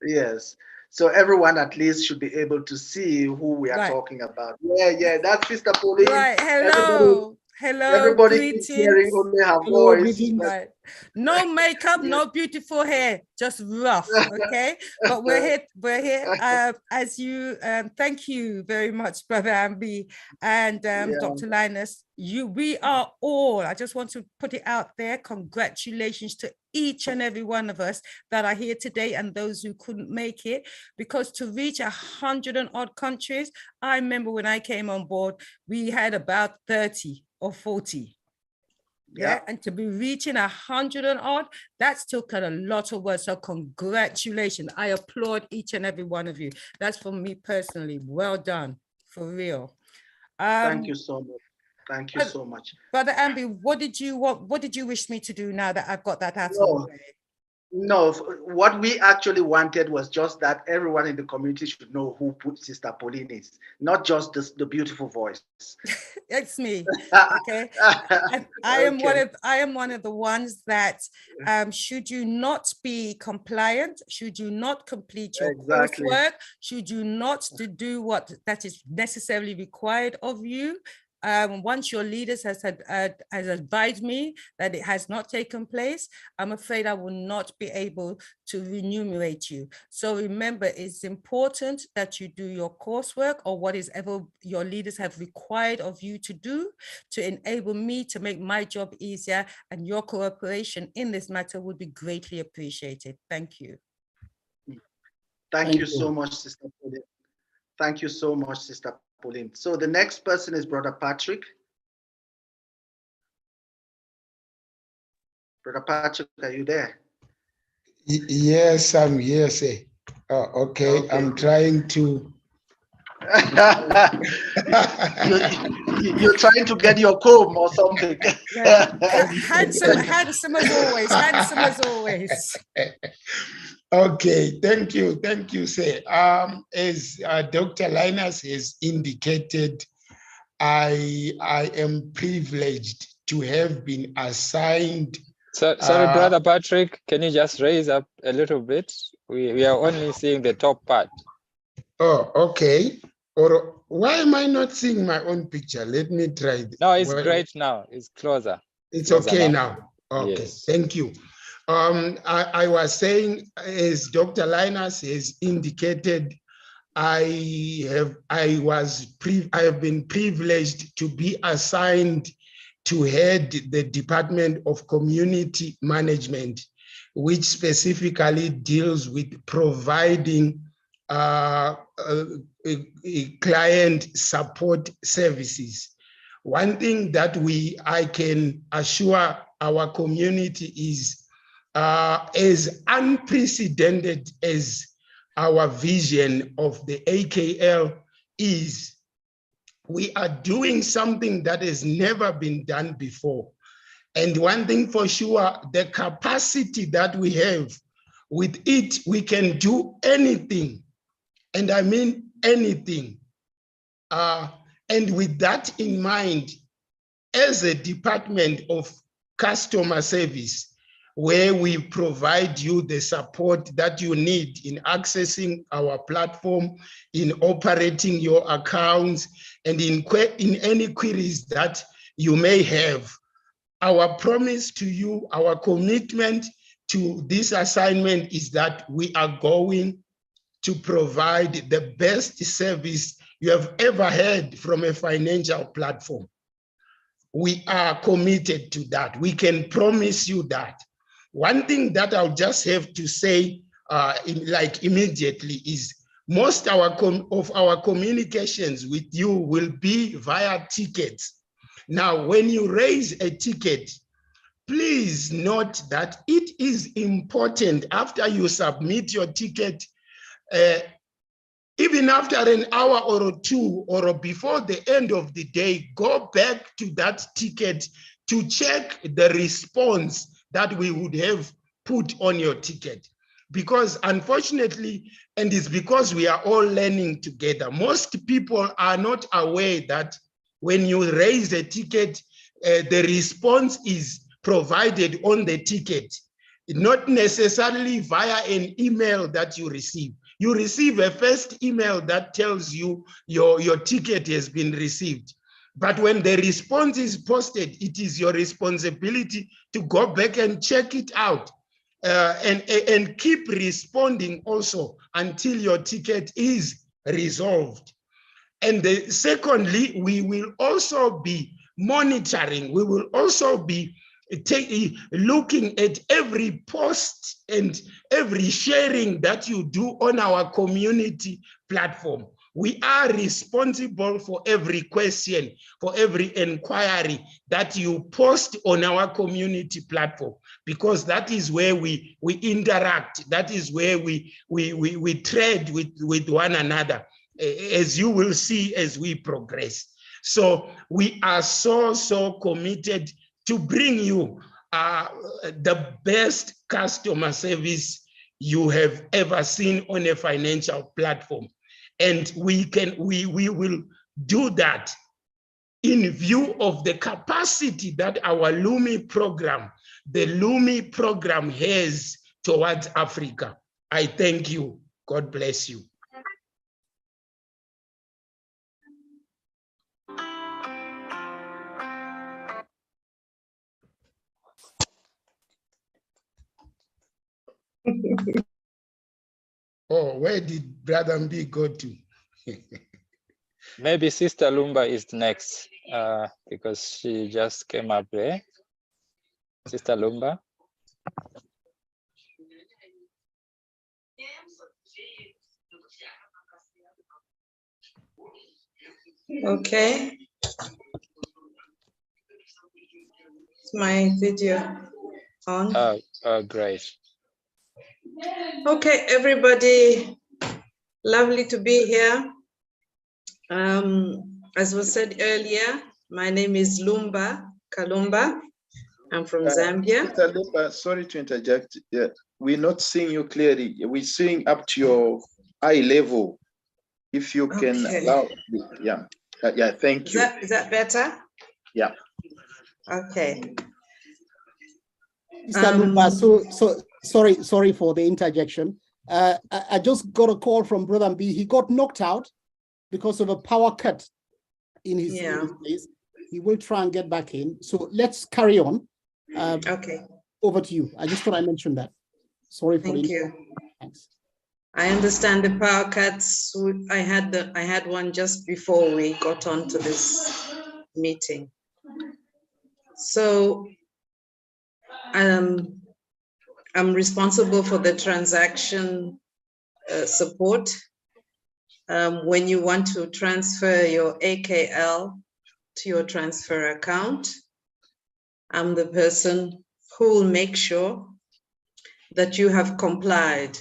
Yes. So everyone at least should be able to see who we are talking about. Yeah, that's Sister Pauline. Right. Hello. Everybody is hearing only her voice. Right. No makeup, no beautiful hair, just rough. Okay, but we're here. As you, thank you very much, Brother Ambi and Dr. Linus. We are all. I just want to put it out there. Congratulations to each and every one of us that are here today and those who couldn't make it, because to reach 100 and odd countries, I remember when I came on board, we had about 30 or 40. Yeah. And to be reaching 100 and odd, that's took a lot of work. So congratulations. I applaud each and every one of you. That's for me personally. Well done, for real. Thank you so much. Thank you so much. Brother Ambi, what did you wish me to do now that I've got that out of the way? No, what we actually wanted was just that everyone in the community should know who Sister Pauline is, not just the beautiful voice. It's me. Okay. And I am one of the ones that should you not be compliant, should you not complete your coursework, should you not do what that is necessarily required of you, once your leaders has advised me that it has not taken place, I'm afraid I will not be able to remunerate you. So remember, it's important that you do your coursework or whatever your leaders have required of you to do to enable me to make my job easier, and your cooperation in this matter would be greatly appreciated. Thank you. Thank you so much, Sister Pauline. Thank you so much, Sister Pauline. So the next person is Brother Patrick. Brother Patrick, are you there? Yes, I'm here, sir. Okay. I'm trying to. You're trying to get your comb or something. Handsome as always. Okay, thank you, sir. As Dr. Linus has indicated, I am privileged to have been assigned. Sorry, Brother Patrick, can you just raise up a little bit? We are only seeing the top part. Oh, okay. Or why am I not seeing my own picture? Let me try. No, it's great now. It's closer. It's Closer okay now. Okay, Yes. thank you. I was saying, as Dr. Linus has indicated, I have been privileged to be assigned to head the Department of Community Management, which specifically deals with providing client support services. One thing that I can assure our community is, as unprecedented as our vision of the AKL is, we are doing something that has never been done before. And one thing for sure, the capacity that we have, with it, we can do anything. And I mean anything. And with that in mind, as a department of customer service, where we provide you the support that you need in accessing our platform, in operating your accounts, and in any queries that you may have. Our promise to you, our commitment to this assignment is that we are going to provide the best service you have ever had from a financial platform. We are committed to that. We can promise you that. One thing that I'll just have to say immediately is most of our communications with you will be via tickets. Now, when you raise a ticket, please note that it is important after you submit your ticket, even after an hour or two, or before the end of the day, go back to that ticket to check the response that we would have put on your ticket. Because unfortunately, and it's because we are all learning together, most people are not aware that when you raise a ticket, the response is provided on the ticket, not necessarily via an email that you receive. You receive a first email that tells you your ticket has been received. But when the response is posted, it is your responsibility to go back and check it out and keep responding also until your ticket is resolved. And secondly, we will also be monitoring. We will also be looking at every post and every sharing that you do on our community platform. We are responsible for every question, for every inquiry that you post on our community platform, because that is where we interact. That is where we trade with one another, as you will see as we progress. So we are so committed to bring you the best customer service you have ever seen on a financial platform. And we will do that in view of the capacity that our LUMI program, the LUMI program, has towards Africa. I thank you. God bless you. Oh, where did Brother Mbi go to? Maybe Sister Lumba is next because she just came up there. Sister Lumba. Okay. Is my video on? Oh, great. Okay, everybody, lovely to be here. As was said earlier, my name is Lumba Kalumba. I'm from Zambia. Mr. Lumba, sorry to interject. Yeah, we're not seeing you clearly. We're seeing up to your eye level. If you can allow, yeah, thank you. Is that better? Yeah. Okay. Mr. Lumba, so sorry for the interjection. I just got a call from Brother B. He got knocked out because of a power cut in his place. He will try and get back in. So let's carry on. Okay. Over to you. I just thought I mentioned that. Sorry for Thank you. Thanks. I understand the power cuts. I had one just before we got on to this meeting. So I'm responsible for the transaction support. When you want to transfer your AKL to your transfer account, I'm the person who will make sure that you have complied.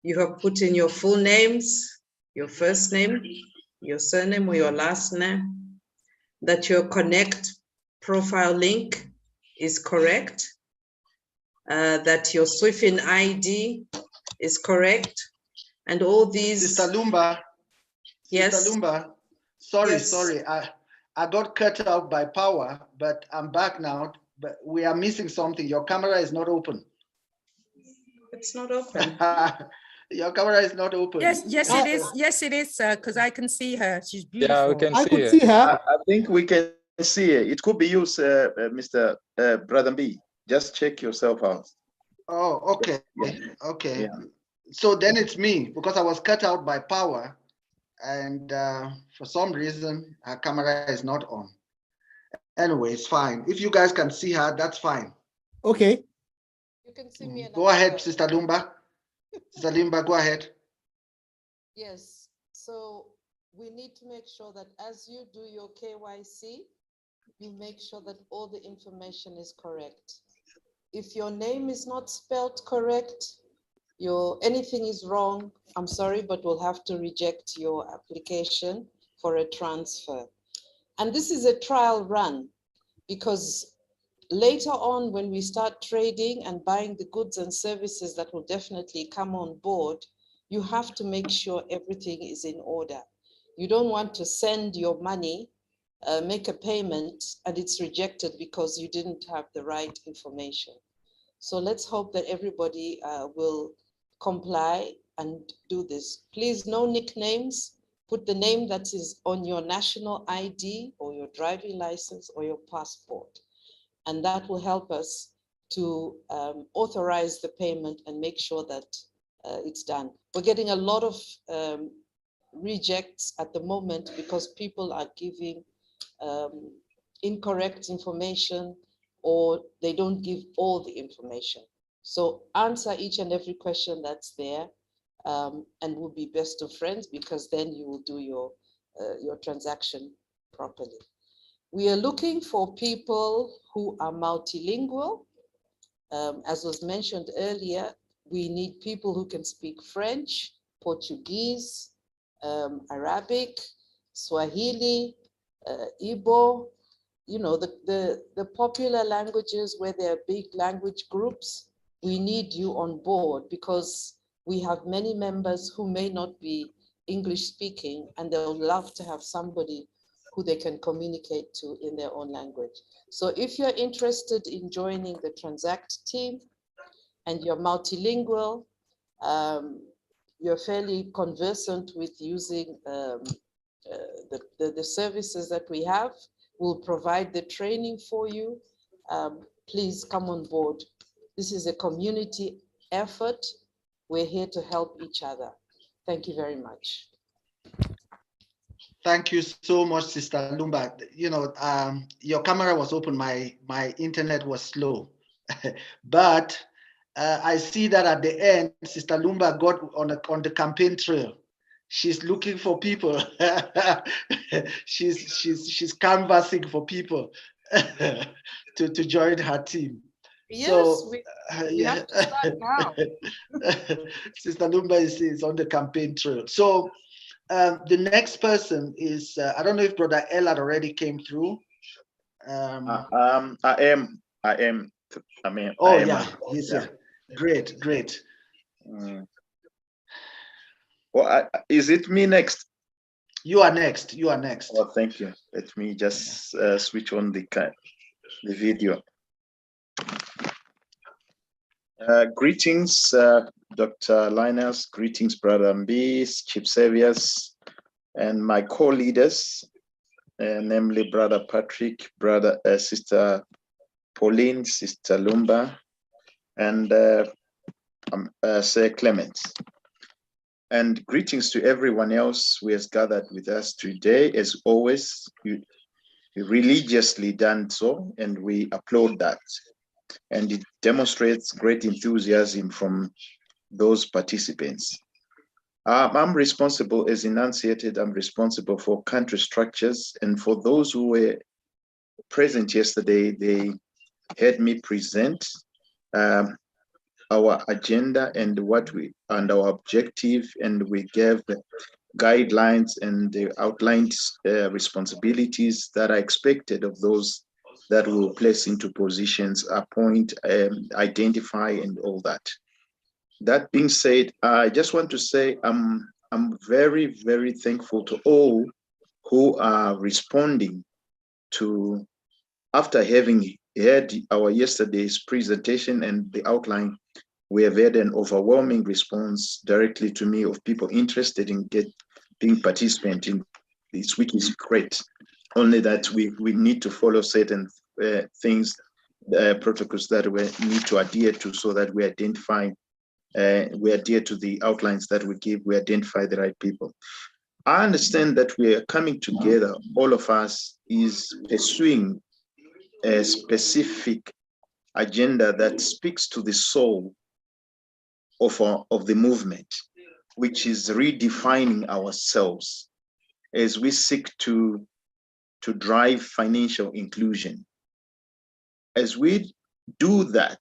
You have put in your full names, your first name, your surname or your last name, that your Connect profile link is correct, that your SWIFT ID is correct, and all these. Sister Lumba. Yes. Sister Lumba. Sorry, Yes. sorry. I got cut out by power, but I'm back now. But we are missing something. Your camera is not open. It's not open. Your camera is not open. Yes, it is. Yes, it is, sir, because I can see her. She's beautiful. Yeah, we can I see could her. see her. I think we can see it. It could be you, Mr. Brother B. Just check yourself out. Oh, okay. Yeah. Okay. Yeah. So then it's me because I was cut out by power, and for some reason her camera is not on. Anyway, it's fine. If you guys can see her, that's fine. Okay. You can see me. Go ahead, Sister Lumba. Sister Lumba, go ahead. Yes. So we need to make sure that as you do your KYC, you make sure that all the information is correct. If your name is not spelled correct, anything is wrong, I'm sorry, but we'll have to reject your application for a transfer. And this is a trial run, because later on, when we start trading and buying the goods and services that will definitely come on board, you have to make sure everything is in order. You don't want to send your money, make a payment, and it's rejected because you didn't have the right information. So let's hope that everybody will comply and do this. Please, no nicknames. Put the name that is on your national ID or your driving license or your passport. And that will help us to authorize the payment and make sure that it's done. We're getting a lot of rejects at the moment because people are giving incorrect information, or they don't give all the information. So answer each and every question that's there, and we'll be best of friends, because then you will do your transaction properly. We are looking for people who are multilingual. As was mentioned earlier, we need people who can speak French, Portuguese, Arabic, Swahili, Igbo, you know, the popular languages where there are big language groups. We need you on board, because we have many members who may not be English speaking, and they'll love to have somebody who they can communicate to in their own language. So if you're interested in joining the Transact team and you're multilingual, you're fairly conversant with using the services that we have, we'll provide the training for you. Please come on board. This is a community effort. We're here to help each other. Thank you very much. Thank you so much, Sister Lumba. You know, your camera was open, my internet was slow. But I see that at the end, Sister Lumba got on the campaign trail. She's looking for people. she's canvassing for people to join her team. Yes, so we have to start now. Sister Lumba is on the campaign trail. So the next person is, I don't know if Brother Ellard already came through. I am. Oh, yeah, he's here. Great, great. Well, is it me next? You are next. You are next. Oh, thank you. Let me just switch on the video. Greetings, Dr. Linus. Greetings, Brother Mbis, Chief Saviors, and my co-leaders, namely Brother Patrick, Sister Pauline, Sister Lumba, and Sir Clement. And greetings to everyone else who has gathered with us today. As always, you religiously done so, and we applaud that. And it demonstrates great enthusiasm from those participants. I'm responsible, as enunciated, I'm responsible for country structures. And for those who were present yesterday, they had me present our agenda and our objective, and we gave the guidelines and the outlined responsibilities that are expected of those that will place into positions, appoint, identify, and all that. That being said, I just want to say I'm very, very thankful to all who are responding to, after having heard our yesterday's presentation and the outline, we have had an overwhelming response directly to me of people interested in being participant in this, which is great. Only that we need to follow certain things, protocols that we need to adhere to, so that we identify, we adhere to the outlines that we give, we identify the right people. I understand that we are coming together, all of us is pursuing a specific agenda that speaks to the soul of the movement, which is redefining ourselves as we seek to drive financial inclusion. As we do that,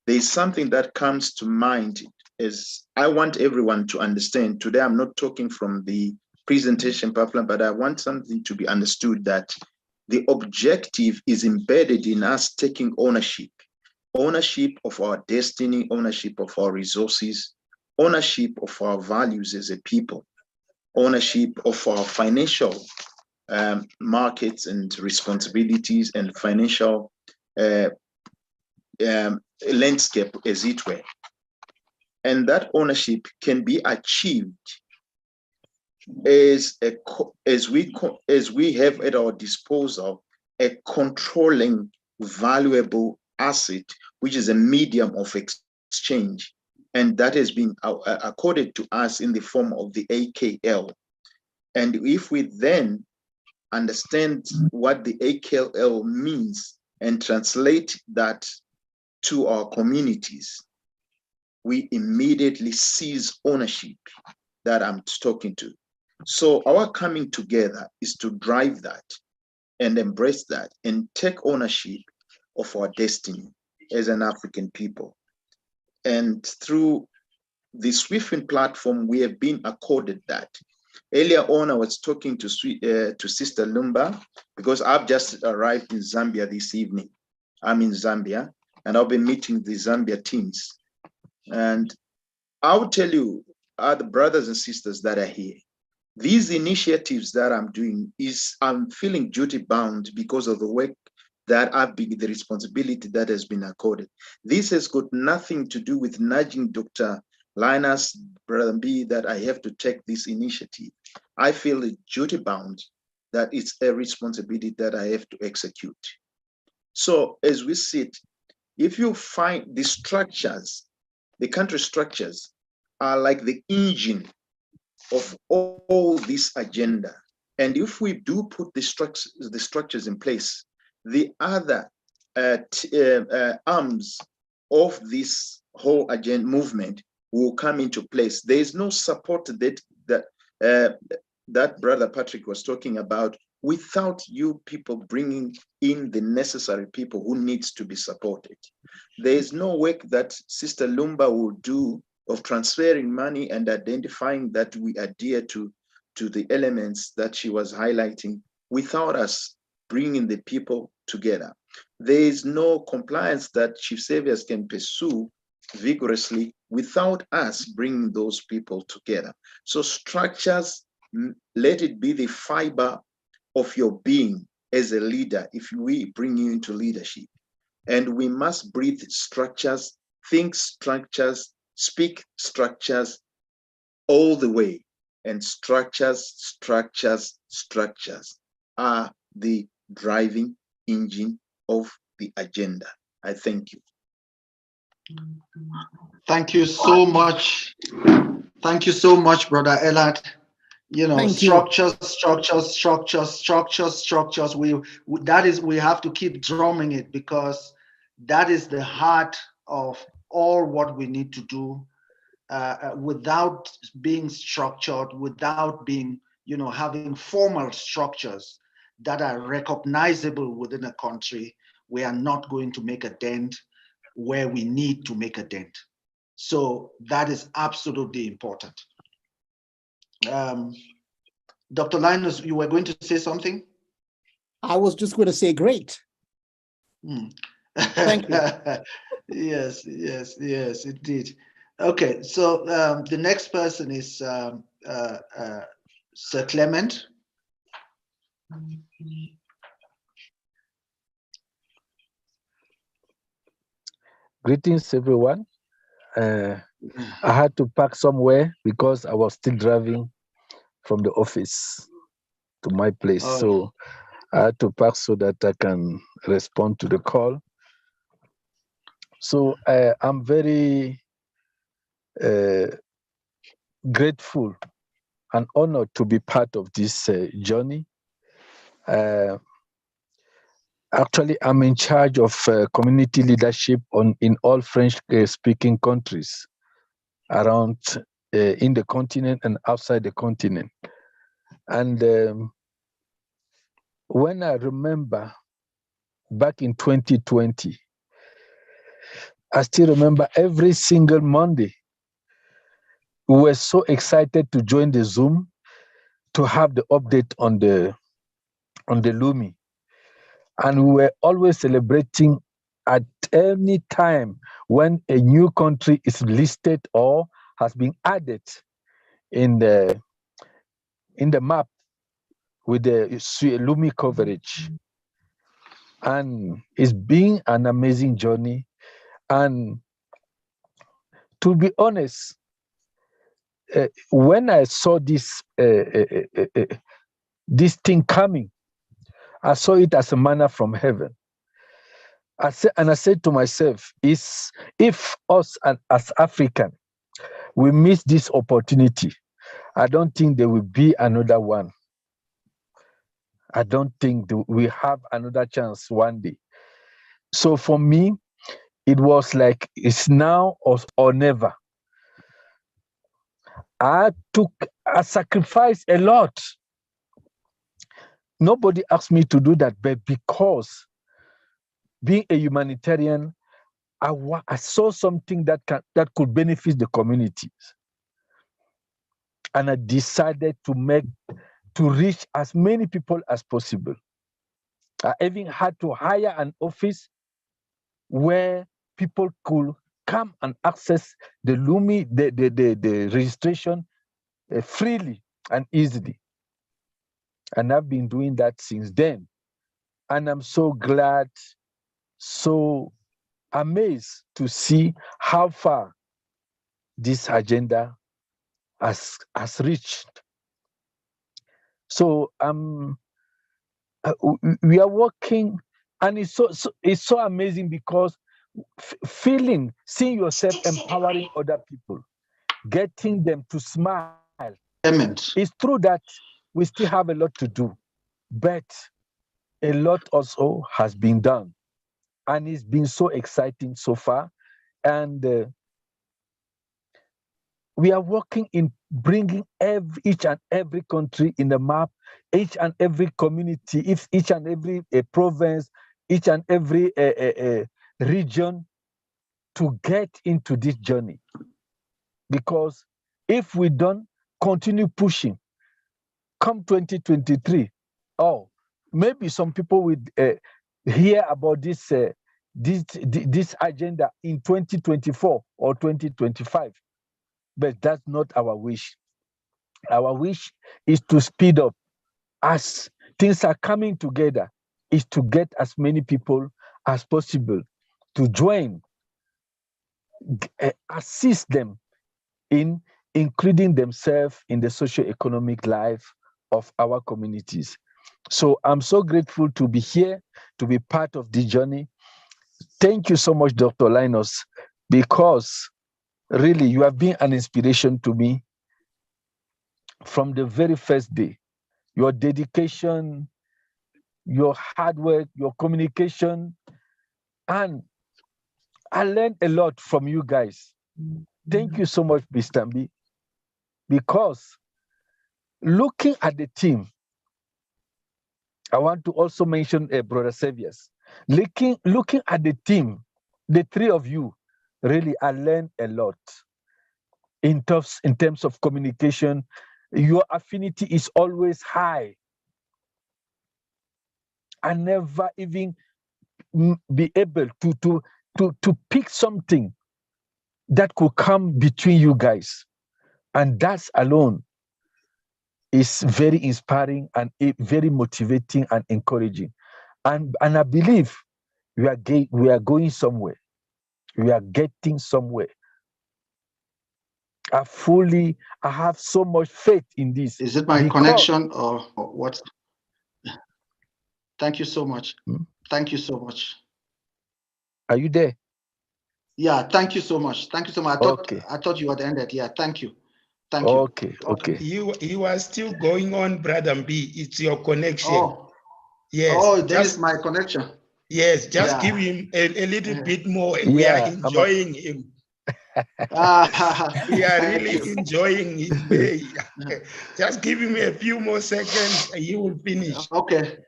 there's something that comes to mind, as I want everyone to understand. Today, I'm not talking from the presentation pipeline, but I want something to be understood, that the objective is embedded in us taking ownership of our destiny, ownership of our resources, ownership of our values as a people, ownership of our financial markets and responsibilities and financial landscape, as it were. And that ownership can be achieved as we have at our disposal a controlling, valuable asset, which is a medium of exchange, and that has been accorded to us in the form of the AKL. And if we then understand what the AKL means and translate that to our communities, we immediately seize ownership that I'm talking to. So our coming together is to drive that and embrace that and take ownership of our destiny as an African people. And through the Swiftwind platform, we have been accorded that. Earlier on, I was talking to Sister Lumba, because I've just arrived in Zambia this evening. I'm in Zambia, and I'll be meeting the Zambia teams. And I'll tell you, the brothers and sisters that are here, these initiatives that I'm doing I'm feeling duty bound because of the work that the responsibility that has been accorded. This has got nothing to do with nudging Dr. Linus, Brother B, that I have to take this initiative. I feel duty bound that it's a responsibility that I have to execute. So as we sit, if you find the structures, the country structures are like the engine of all this agenda. And if we do put the structures in place, the other arms of this whole agenda movement will come into place. There is no support that Brother Patrick was talking about without you people bringing in the necessary people who needs to be supported. There is no work that Sister Lumba will do of transferring money and identifying that we adhere to the elements that she was highlighting without us bringing the people together. There is no compliance that Chief Saviors can pursue vigorously without us bringing those people together. So structures, let it be the fiber of your being as a leader if we bring you into leadership. And we must breathe structures think structures, speak structures all the way. And structures are the driving engine of the agenda. I thank you. Thank you so much. Thank you so much, Brother Elad. You know, Thank you. structures. We have to keep drumming it, because that is the heart of all what we need to do. Without being structured, without being, having formal structures that are recognizable within a country, we are not going to make a dent where we need to make a dent. So that is absolutely important. Dr. Linus, you were going to say something? I was just going to say great. Thank you. Yes, indeed. Okay, so the next person is Sir Clement. Greetings, everyone. I had to park somewhere because I was still driving from the office to my place. Oh. So I had to park so that I can respond to the call. So I'm very grateful and honored to be part of this journey. Actually, I'm in charge of community leadership in all French-speaking countries around in the continent and outside the continent. And when I remember back in 2020, I still remember every single Monday, we were so excited to join the Zoom to have the update on the Lumi. And we were always celebrating at any time when a new country is listed or has been added in the map with the Lumi coverage. And it's been an amazing journey. And to be honest, when I saw this this thing coming, I saw it as a manna from heaven. I said to myself, if us as African, we miss this opportunity, I don't think there will be another one. I don't think we have another chance one day. So for me, it was like it's now or never. I sacrificed a lot. Nobody asked me to do that, but because being a humanitarian, I saw something that could benefit the communities. And I decided to reach as many people as possible. I even had to hire an office where people could come and access the Lumi, the registration freely and easily. And I've been doing that since then. And I'm so glad, so amazed to see how far this agenda has reached. So we are working, and it's so amazing because seeing yourself empowering other people, getting them to smile. It's true that we still have a lot to do, but a lot also has been done, and it's been so exciting so far. And we are working in bringing each and every country in the map, each and every community, each and every province, each and every region to get into this journey. Because if we don't continue pushing, come 2023, maybe some people will hear about this agenda in 2024 or 2025. But that's not our wish. Our wish is to speed up as things are coming together, is to get as many people as possible to join assist them in including themselves in the socio-economic life of our communities. So I'm so grateful to be here, to be part of this journey. Thank you so much, Dr. Linus, because really you have been an inspiration to me from the very first day. Your dedication, your hard work, your communication, and I learned a lot from you guys. Thank you so much, Mr. B, because looking at the team, I want to also mention Brother Saviors. Looking at the team, the three of you, really, I learned a lot in terms of communication. Your affinity is always high. I never even be able to pick something that could come between you guys. And that alone is very inspiring and very motivating and encouraging. And I believe we are going somewhere. We are getting somewhere. I have so much faith in this. Is it my connection or what? Thank you so much. Thank you so much. Are you there? Yeah, thank you so much. Thank you so much. I thought you had ended. Yeah, thank you. Thank you. Okay. You are still going on, Brother B. It's your connection. Oh. Yes. Oh, that is my connection. Yes, just give him a little bit more. Yeah, we are enjoying him. We are really enjoying him. Just give him a few more seconds and he will finish. Okay.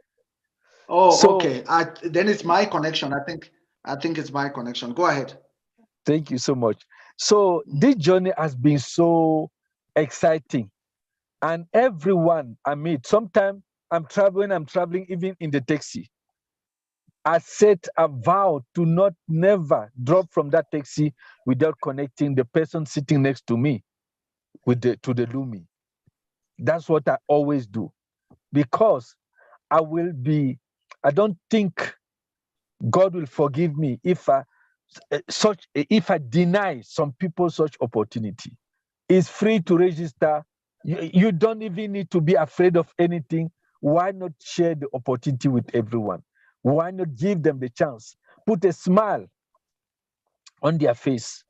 Oh, okay. Then it's my connection. I think it's my connection. Go ahead. Thank you so much. So this journey has been so exciting. And everyone I meet, sometimes I'm traveling even in the taxi. I set a vow to never drop from that taxi without connecting the person sitting next to me to the Lumi. That's what I always do, because I don't think God will forgive me if I deny some people such opportunity. It's free to register. You don't even need to be afraid of anything. Why not share the opportunity with everyone? Why not give them the chance? Put a smile on their face.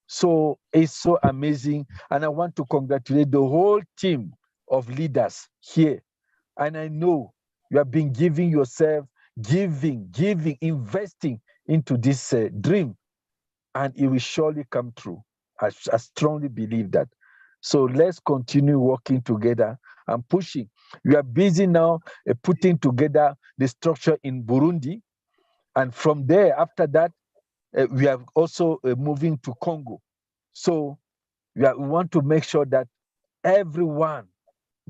So it's so amazing. And I want to congratulate the whole team of leaders here. And I know you have been giving yourself, investing into this dream, and it will surely come true. I strongly believe that. So let's continue working together and pushing. We are busy now putting together the structure in Burundi. And from there, after that, we are also moving to Congo. So we want to make sure that everyone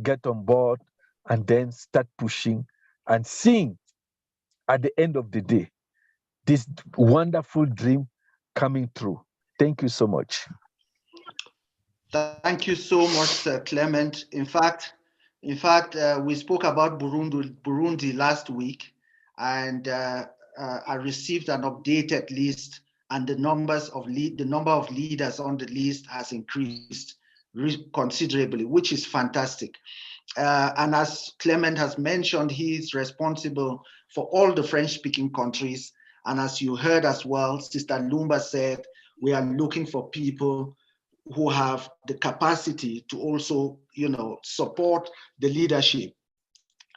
get on board and then start pushing and seeing at the end of the day this wonderful dream coming true. Thank you so much. Thank you so much, Clement. In fact, we spoke about Burundi last week, and I received an updated list, and the number of leaders on the list has increased considerably, which is fantastic. And as Clement has mentioned, he is responsible for all the French-speaking countries. And as you heard as well, Sister Lumba said, we are looking for people who have the capacity to also, support the leadership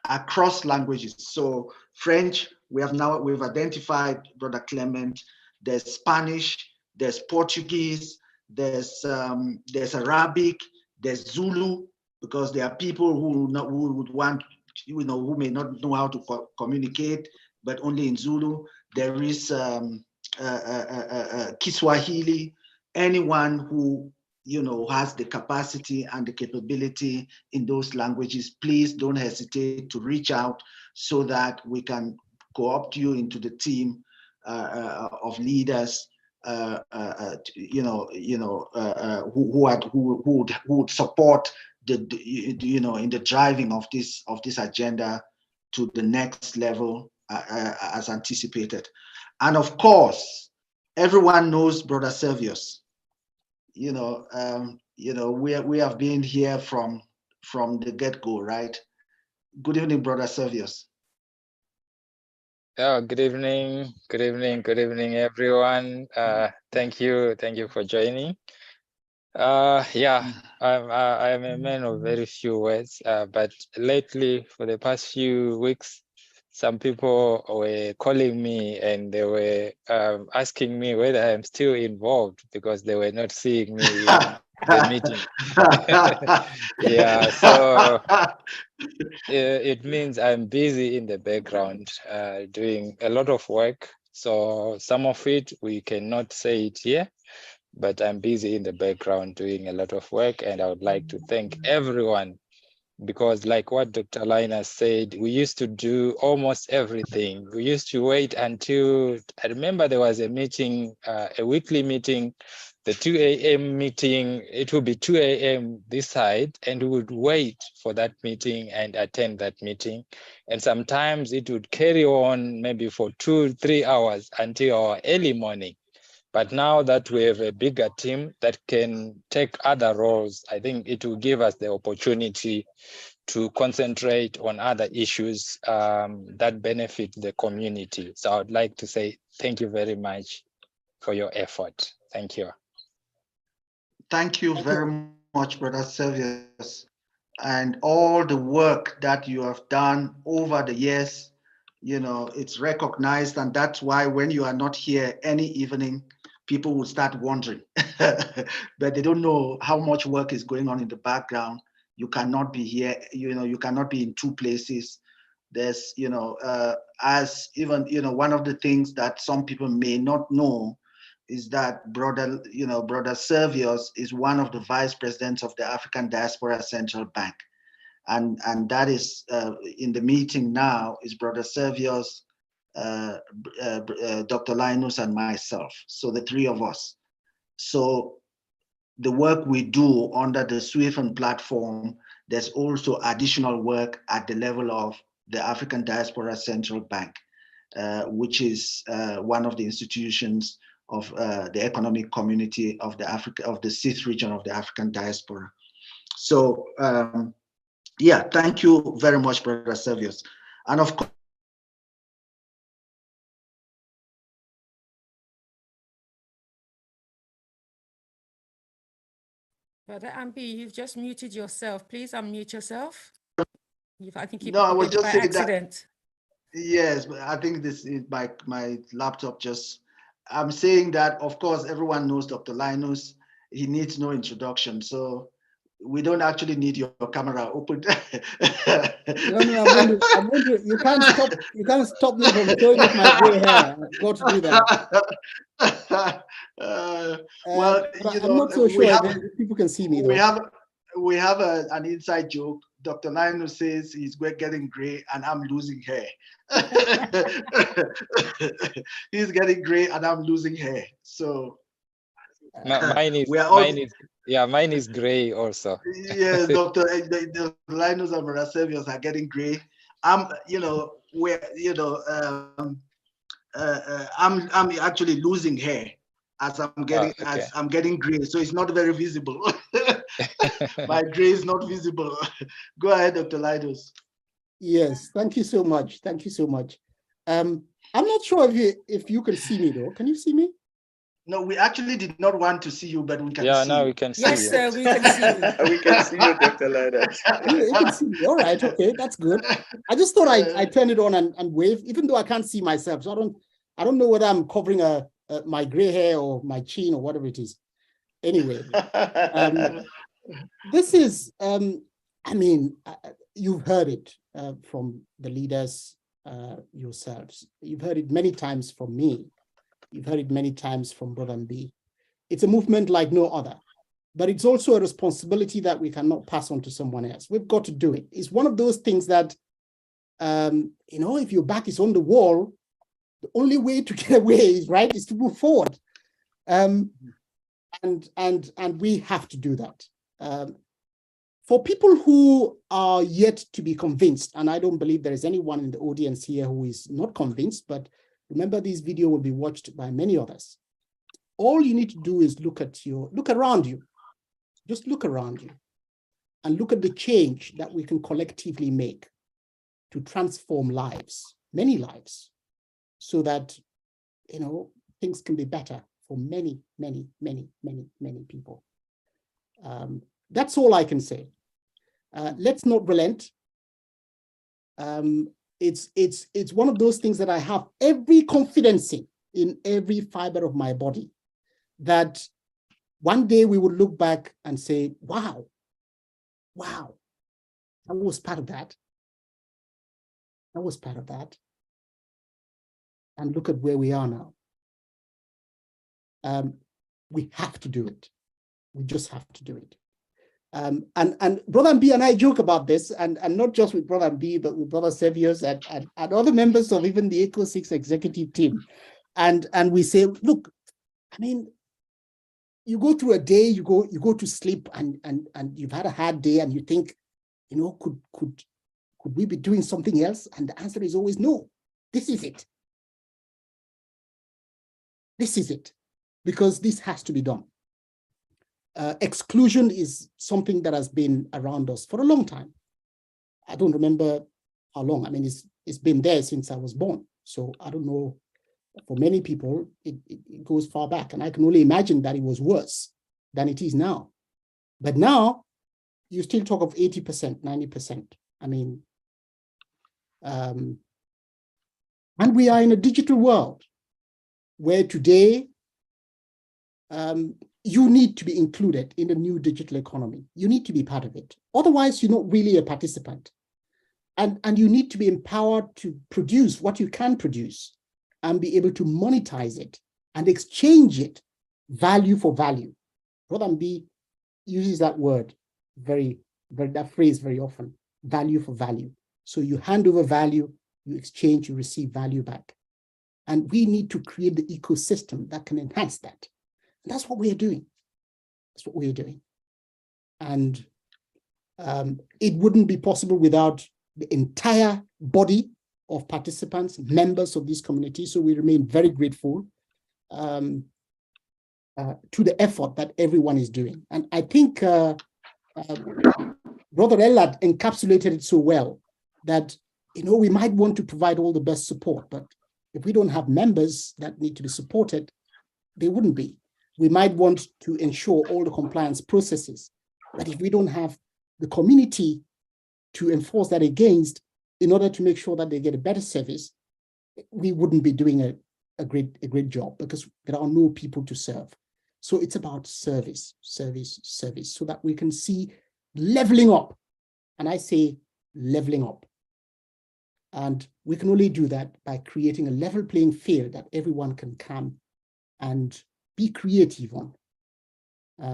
across languages. So French, we've identified, Brother Clement. There's Spanish, there's Portuguese, there's Arabic, there's Zulu, because there are people who would want, who may not know how to communicate, but only in Zulu. There is Kiswahili. Anyone who has the capacity and the capability in those languages, please don't hesitate to reach out so that we can co-opt you into the team of leaders, who would support in the driving of this agenda to the next level as anticipated. And of course, everyone knows Brother Servius. We have been here from the get-go, right? Good evening, Brother Servius. Oh, good evening, everyone. Thank you for joining. I'm a man of very few words, but lately, for the past few weeks, some people were calling me and they were asking me whether I'm still involved because they were not seeing me in the meeting. Yeah, so it means I'm busy in the background doing a lot of work. So some of it we cannot say it here, but I'm busy in the background doing a lot of work, and I would like to thank everyone because, like what Dr. Lina said, we used to do almost everything. We used to wait until, I remember there was a meeting, a weekly meeting, the 2 a.m. meeting. It would be 2 a.m. this side, and we would wait for that meeting and attend that meeting. And sometimes it would carry on maybe for 2-3 hours until our early morning. But now that we have a bigger team that can take other roles, I think it will give us the opportunity to concentrate on other issues that benefit the community. So I would like to say thank you very much for your effort. Thank you. Thank you very much, Brother Servius, and all the work that you have done over the years. It's recognized, and that's why when you are not here any evening, people will start wondering, but they don't know how much work is going on in the background. You cannot be here, you cannot be in two places. There's, as even, one of the things that some people may not know is that Brother Servius is one of the vice presidents of the African Diaspora Central Bank. And that is in the meeting now is Brother Servius, Dr. Linus, and myself. So the three of us. So the work we do under the SWIFT platform, there's also additional work at the level of the African Diaspora Central Bank, which is one of the institutions of the economic community of the CIS region of the African diaspora. So yeah, thank you very much, Brother Servius. And of course, Brother Ambi, you've just muted yourself. Please unmute yourself. I think you no, I was did it just by saying accident. that. Yes, but I think this is my laptop just. I'm saying that, of course, everyone knows Dr. Linus. He needs no introduction, so we don't actually need your camera open. No, I'm going to, you can't stop me from showing off my gray hair. I've got to do that. Well, I'm not so sure if people can see me though. We have an inside joke. Dr. Linus says he's getting gray and I'm losing hair. He's getting gray and I'm losing hair. So mine is gray also. Yes, Dr. Linus and Brother Servius are getting gray. I'm actually losing hair as I'm getting gray, so it's not very visible. My gray is not visible. Go ahead, Dr. Linus. Yes, thank you so much. Thank you so much. I'm not sure if you can see me though. Can you see me? No, we actually did not want to see you, but we can see. Yeah, now we can see you. Yes, sir, we can see you. We can see you, Dr. Linus. You can see me. All right, okay, that's good. I just thought I turn it on and wave, even though I can't see myself. So I don't know whether I'm covering my gray hair or my chin or whatever it is. Anyway, this is, I mean, you've heard it from the leaders yourselves. You've heard it many times from me. You've heard it many times from Brother Mbi. It's a movement like no other, but it's also a responsibility that we cannot pass on to someone else. We've got to do it. It's one of those things that, if your back is on the wall, the only way to get away is to move forward. And we have to do that. For people who are yet to be convinced, and I don't believe there is anyone in the audience here who is not convinced, but remember this video will be watched by many others. all you need to do is look around you. Just look around you and look at the change that we can collectively make to transform lives, many lives, so that, things can be better for many, many, many, many, many people. That's all I can say. Let's not relent. It's one of those things that I have every confidence in every fiber of my body, that one day we will look back and say, wow, I was part of that. I was part of that. And look at where we are now. We have to do it. We just have to do it. And Brother Mb and I joke about this, and not just with Brother Mb, but with Brother Sevius and other members of even the ECO 6 executive team. And we say, look, I mean, you go through a day, you go to sleep, and you've had a hard day, and you think, could we be doing something else? And the answer is always no. This is it. This is it, because this has to be done. Exclusion is something that has been around us for a long time. I don't remember how long. I mean, it's been there since I was born. So I don't know. For many people, it goes far back. And I can only imagine that it was worse than it is now. But now, you still talk of 80%, 90%. I mean, and we are in a digital world where today, you need to be included in the new digital economy. You need to be part of it. Otherwise, you're not really a participant. And you need to be empowered to produce what you can produce and be able to monetize it and exchange it value for value. Brother Mb uses that word that phrase very often, value for value. So you hand over value, you exchange, you receive value back. And we need to create the ecosystem that can enhance that. And that's what we are doing. That's what we are doing. And it wouldn't be possible without the entire body of participants, members of this community. So we remain very grateful to the effort that everyone is doing. And I think Brother Ellad encapsulated it so well that, we might want to provide all the best support, but if we don't have members that need to be supported, they wouldn't be. We might want to ensure all the compliance processes, but if we don't have the community to enforce that against, in order to make sure that they get a better service, we wouldn't be doing a great job, because there are no people to serve. So it's about service, so that we can see leveling up. And I say leveling up. And we can only do that by creating a level playing field that everyone can come and be creative on,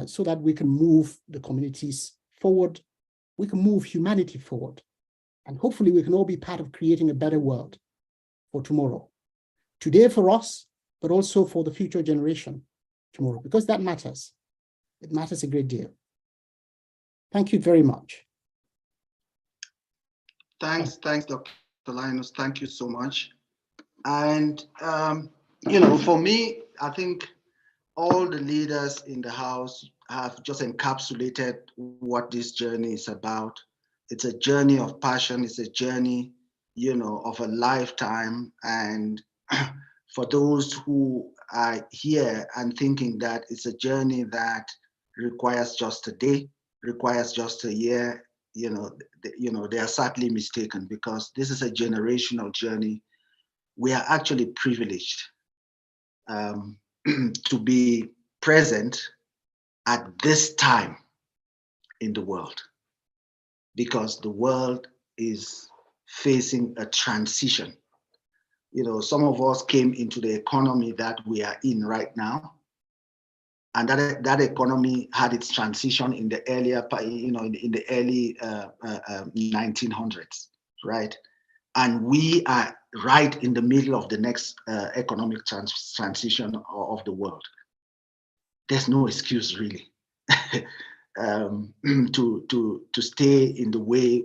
so that we can move the communities forward, we can move humanity forward, and hopefully we can all be part of creating a better world for tomorrow. Today for us, but also for the future generation tomorrow, because that matters. It matters a great deal. Thank you very much. Thanks, Dr. Linus. Thank you so much. And, for me, I think all the leaders in the house have just encapsulated what this journey is about. It's a journey of passion. It's a journey, of a lifetime. And for those who are here and thinking that it's a journey that requires just a day, requires just a year, they are sadly mistaken, because this is a generational journey. We are actually privileged to be present at this time in the world, because the world is facing a transition. Some of us came into the economy that we are in right now, and that economy had its transition in the earlier, in the early 1900s, right? And we are right in the middle of the next economic transition of the world. There's no excuse really to stay in the way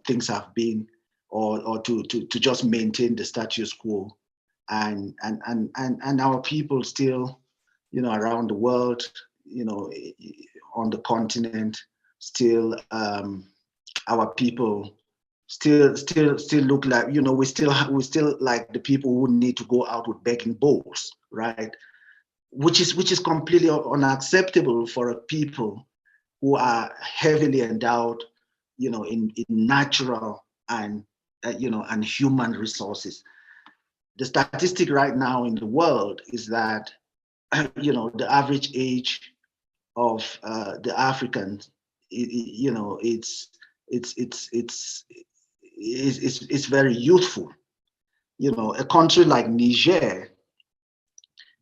things have been, or to just maintain the status quo, and our people still around the world, on the continent, still our people still look like, we still like the people who need to go out with begging bowls, right? Which is completely unacceptable for a people who are heavily endowed, in natural and and human resources. The statistic right now in the world is that the average age of the Africans, it's very youthful. A country like Niger,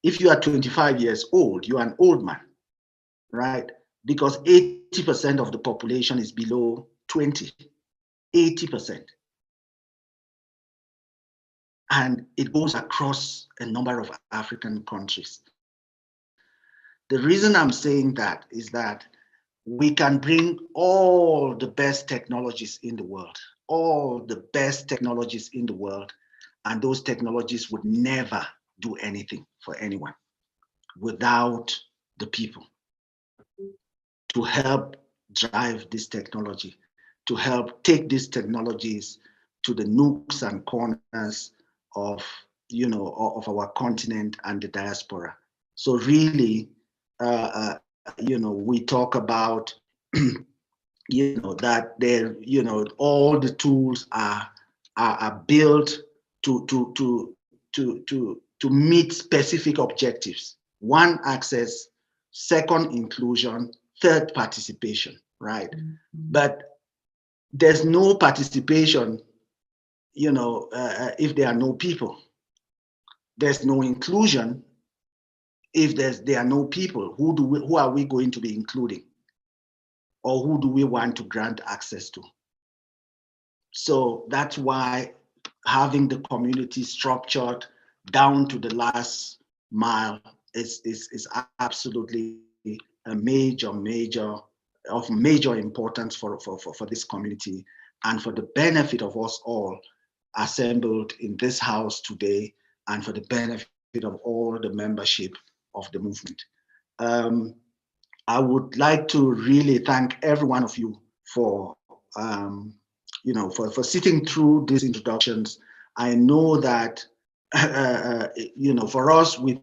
if you are 25 years old, you are an old man, right? Because 80% of the population is below 20, 80%. And it goes across a number of African countries. The reason I'm saying that is that we can bring all the best technologies in the world, all the best technologies in the world, and those technologies would never do anything for anyone without the people to help drive this technology, to help take these technologies to the nooks and corners of of our continent and the diaspora. So really, we talk about that there, all the tools are built to meet specific objectives. One, access; second, inclusion; third, participation, right? But there's no participation, if there are no people. There's no inclusion if there are no people. Who are we going to be including? Or who do we want to grant access to? So that's why having the community structured down to the last mile is absolutely a major importance for this community, and for the benefit of us all assembled in this house today, and for the benefit of all the membership of the movement. I would like to really thank every one of you for for sitting through these introductions. I know that for us, we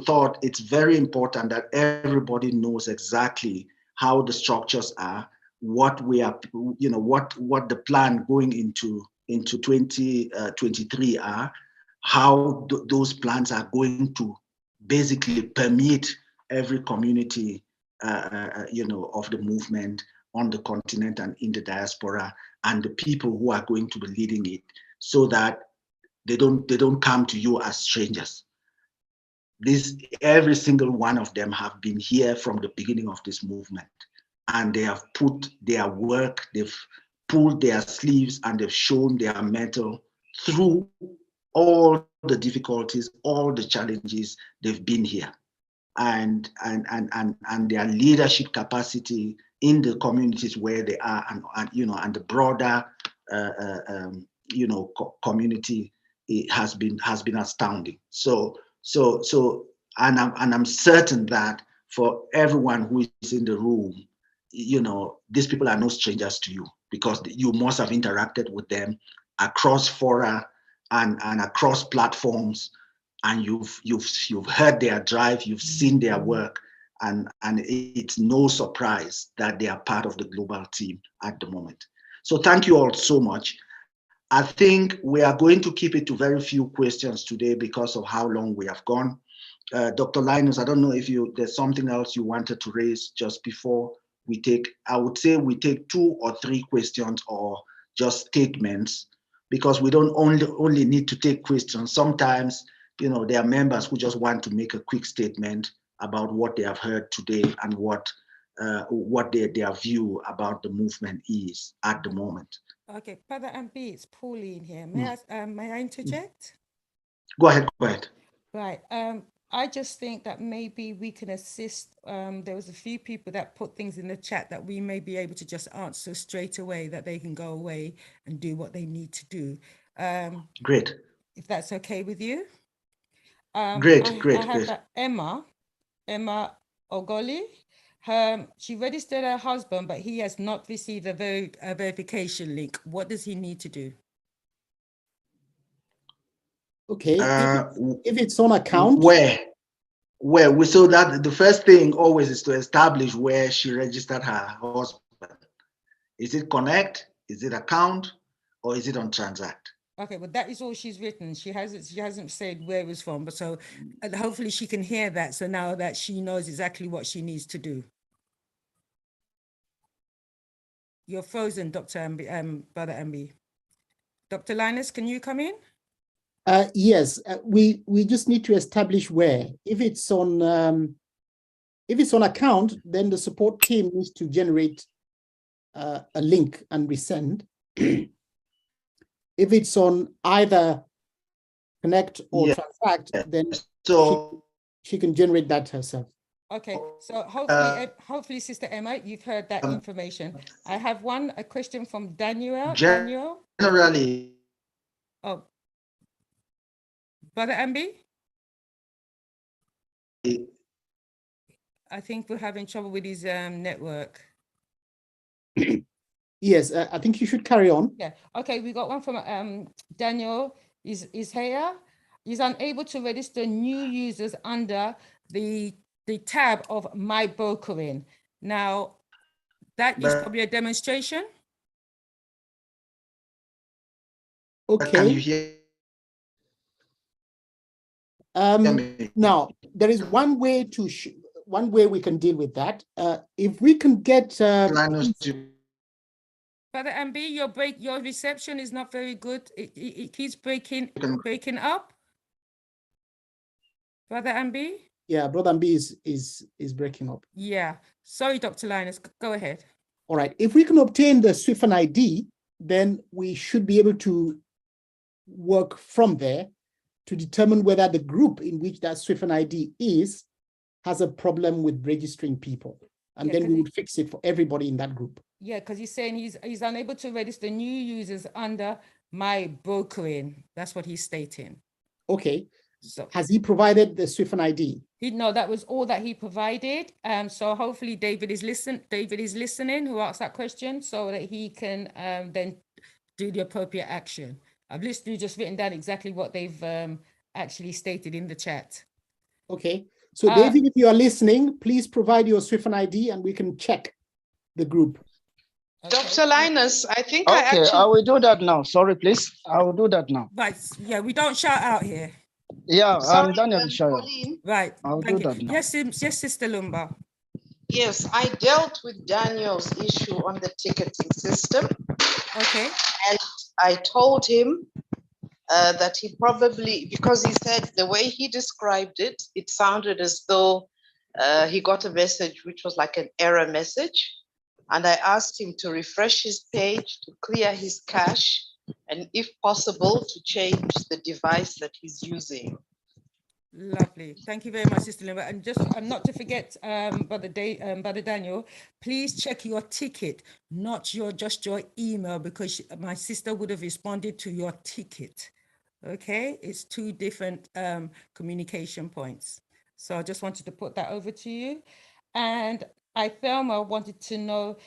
thought it's very important that everybody knows exactly how the structures are, what we are, what the plan going into 2023 are, how those plans are going to basically permeate every community of the movement on the continent and in the diaspora, and the people who are going to be leading it, so that they don't come to you as strangers. Every single one of them have been here from the beginning of this movement, and they have put their work, they've pulled their sleeves, and they've shown their mettle through all the difficulties, all the challenges. They've been here. And their leadership capacity in the communities where they are, and the broader community, it has been astounding. So I'm certain that for everyone who is in the room, these people are no strangers to you, because you must have interacted with them across fora and across platforms, and you've heard their drive, you've seen their work, and it's no surprise that they are part of the global team at the moment. So thank you all so much. I think we are going to keep it to very few questions today because of how long we have gone. Dr. Linus, I don't know if there's something else you wanted to raise just before we take. I would say we take 2 or 3 questions, or just statements, because we don't only need to take questions. Sometimes there are members who just want to make a quick statement about what they have heard today and what their view about the movement is at the moment. Okay, Brother MB, it's Pauline here. May I interject? Go ahead. Right. I just think that maybe we can assist. There was a few people that put things in the chat that we may be able to just answer straight away, that they can go away and do what they need to do. Great. If that's okay with you. Great. I have Emma. Emma Ogoli. She registered her husband, but he has not received a verification link. What does he need to do? Okay, if it's on account. So that the first thing always is to establish where she registered her husband. Is it Connect? Is it account? Or is it on Transact? Okay, but that is all she's written. She hasn't said where it's from, but so hopefully she can hear that. So now that she knows exactly what she needs to do. You're frozen, Dr. Ambi, Brother Ambi. Dr. Linus, can you come in? Yes, we just need to establish where. If it's on account, then the support team needs to generate a link and resend. If it's on either Connect or Transact, then so she can generate that herself. Okay, so hopefully, Sister Emma, you've heard that information. I have a question from Daniel. Generally. Oh, Brother Ambi? I think we're having trouble with his network. Yes, I think you should carry on. Yeah, okay, we got one from Daniel is here. He's unable to register new users under the tab of My Brokering. Now, that is probably a demonstration. Okay. Can you hear? Now, there is one way we can deal with that. If we can get Brother Ambi, your reception is not very good. It keeps breaking up. Brother Ambi? Yeah, Brother Ambi is breaking up. Yeah. Sorry, Dr. Linus, go ahead. All right. If we can obtain the SWIFT ID, then we should be able to work from there to determine whether the group in which that SWIFT ID is has a problem with registering people. And then we would fix it for everybody in that group. Yeah, because he's saying he's unable to register new users under My Brokering. That's what he's stating. Okay. So has he provided the SWIFT ID? No, that was all that he provided. So hopefully David is listening, who asked that question, so that he can then do the appropriate action. I've literally just written down exactly what they've actually stated in the chat. Okay. So David, if you are listening, please provide your SWIFT ID and we can check the group. Okay. Dr. Linus, I think I will do that now. Sorry, please. I will do that now. Right. Yeah, we don't shout out here. Yeah, I'm Daniel Shire. Right. I'll do that now. Yes, Sister Lumba. Yes, I dealt with Daniel's issue on the ticketing system. Okay. And I told him that he probably, because he said the way he described it, it sounded as though he got a message which was like an error message. And I asked him to refresh his page, to clear his cache, and if possible, to change the device that he's using. Lovely. Thank you very much, Sister Limba. And just not to forget, Brother Daniel, please check your ticket, not just your email, because my sister would have responded to your ticket. Okay, it's two different communication points. So I just wanted to put that over to you. And Thelma wanted to know,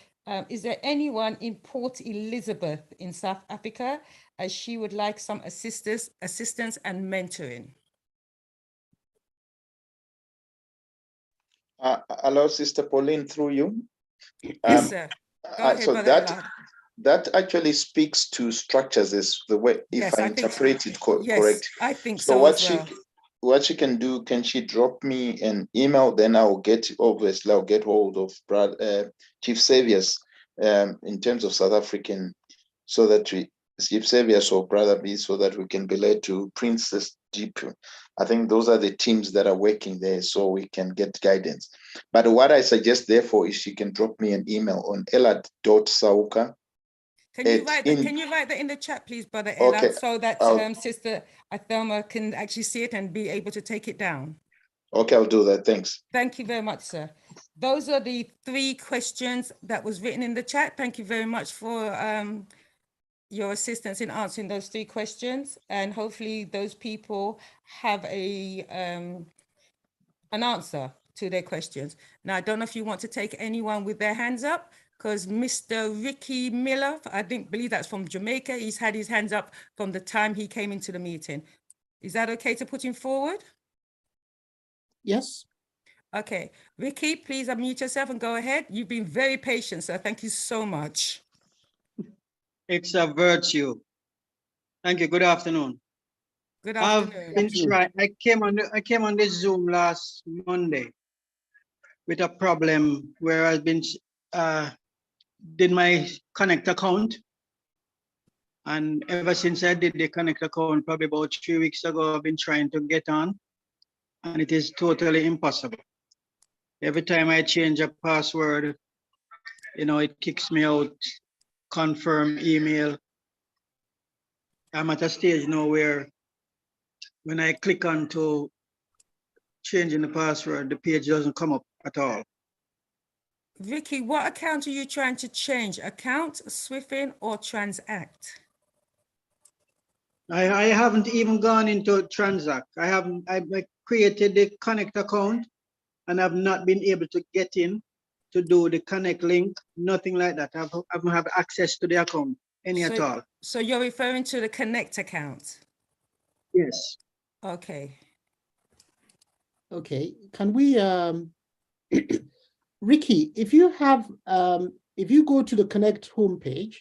is there anyone in Port Elizabeth in South Africa, as she would like some assistance and mentoring? Allow Sister Pauline through you. Yes, sir. Go ahead, so Brother that actually speaks to structures, is the way, if I interpret it correct. I think so. What she can do, can she drop me an email? Then I'll get hold of Chief Saviors in terms of South African, so that Chief Saviors or Brother B, so that we can be led to Princess Deep. I think those are the teams that are working there, so we can get guidance. But what I suggest, therefore, is she can drop me an email on elad.sauka. Can you write that in the chat, please, Brother Elad, okay, so that Sister Thelma can actually see it and be able to take it down? Okay, I'll do that. Thanks. Thank you very much, sir. Those are the 3 questions that was written in the chat. Thank you very much for your assistance in answering those 3 questions. And hopefully those people have an answer to their questions. Now, I don't know if you want to take anyone with their hands up, because Mr. Ricky Miller, I believe that's from Jamaica. He's had his hands up from the time he came into the meeting. Is that okay to put him forward? Yes. Okay, Ricky, please unmute yourself and go ahead. You've been very patient, sir. Thank you so much. It's a virtue. Thank you. Good afternoon. Good I've afternoon. been trying. I came on this Zoom last Monday with a problem where I've been did my Connect account, and ever since I did the Connect account, probably about 3 weeks ago, I've been trying to get on, and it is totally impossible. Every time I change a password, you know, it kicks me out. Confirm email. I'm at a stage now where when I click on to changing the password, the page doesn't come up at all. Ricky, what account are you trying to change? Account, Swifting, or Transact? I haven't even gone into Transact. I created the Connect account and I've not been able to get in to do the Connect link, nothing like that. I haven't have access to the account at all. So you're referring to the Connect account? Yes. Okay. Okay, can we, Ricky, if you have, if you go to the Connect homepage,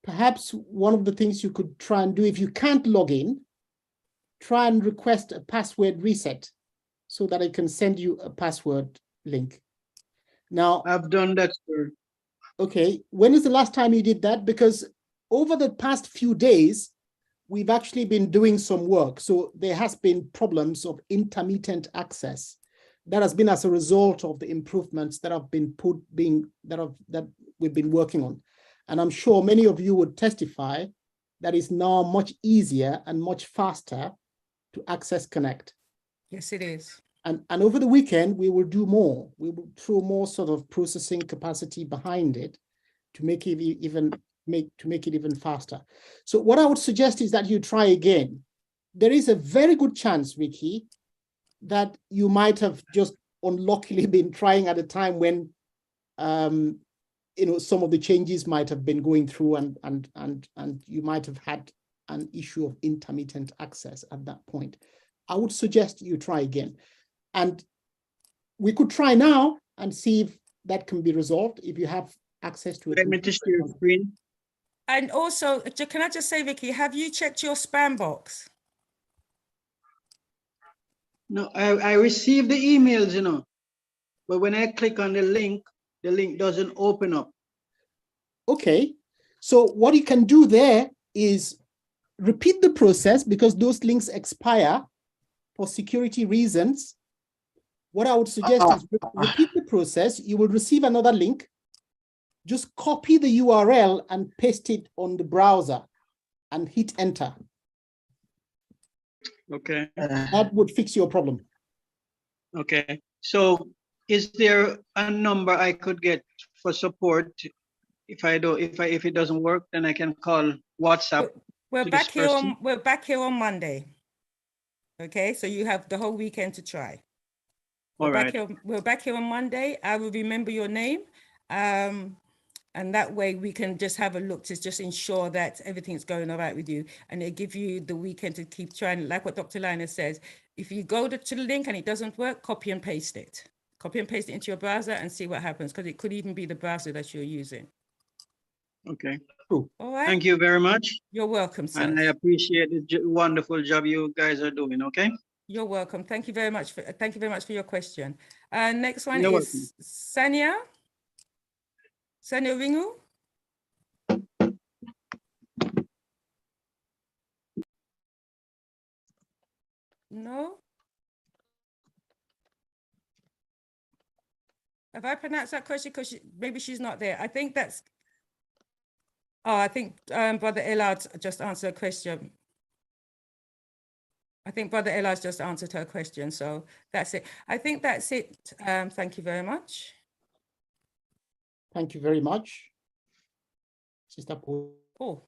perhaps one of the things you could try and do, if you can't log in, try and request a password reset so that I can send you a password link. Now, I've done that, sir. Okay, when is the last time you did that? Because over the past few days, we've actually been doing some work. So there has been problems of intermittent access. That has been as a result of the improvements that have been that we've been working on. And I'm sure many of you would testify that it's now much easier and much faster to access Connect. Yes, it is. And over the weekend, we will do more. We will throw more sort of processing capacity behind it to make it even faster. So what I would suggest is that you try again. There is a very good chance, Ricky, that you might have just unluckily been trying at a time when you know, some of the changes might have been going through and you might have had an issue of intermittent access at that point. I would suggest you try again. And we could try now and see if that can be resolved if you have access to it. Let me just share your screen. And also, can I just say, Vicky, have you checked your spam box? No, I received the emails, you know, but when I click on the link doesn't open up. Okay, so what you can do there is repeat the process because those links expire for security reasons. What I would suggest is repeat the process. You will receive another link. Just copy the URL and paste it on the browser and hit enter. Okay. That would fix your problem. Okay. So is there a number I could get for support if it doesn't work, then I can call WhatsApp? We're back here on Monday. Okay, so you have the whole weekend to try. We're back here on Monday. I will remember your name. And that way we can just have a look to just ensure that everything's going all right with you. And it'll give you the weekend to keep trying, like what Dr. Liner says. If you go to the link and it doesn't work, copy and paste it. Copy and paste it into your browser and see what happens, because it could even be the browser that you're using. Okay. Cool. All right. Thank you very much. You're welcome, sir. And I appreciate the wonderful job you guys are doing. Okay. You're welcome. Thank you very much for your question. Next one You're is Sanya. Sanya Ringu. No. Have I pronounced that question? Because maybe she's not there. I think that's. Oh, I think Brother Elard just answered a question. I think Brother Elar's just answered her question, so that's it. I think that's it. Thank you very much. Thank you very much, Sister Paul. Oh.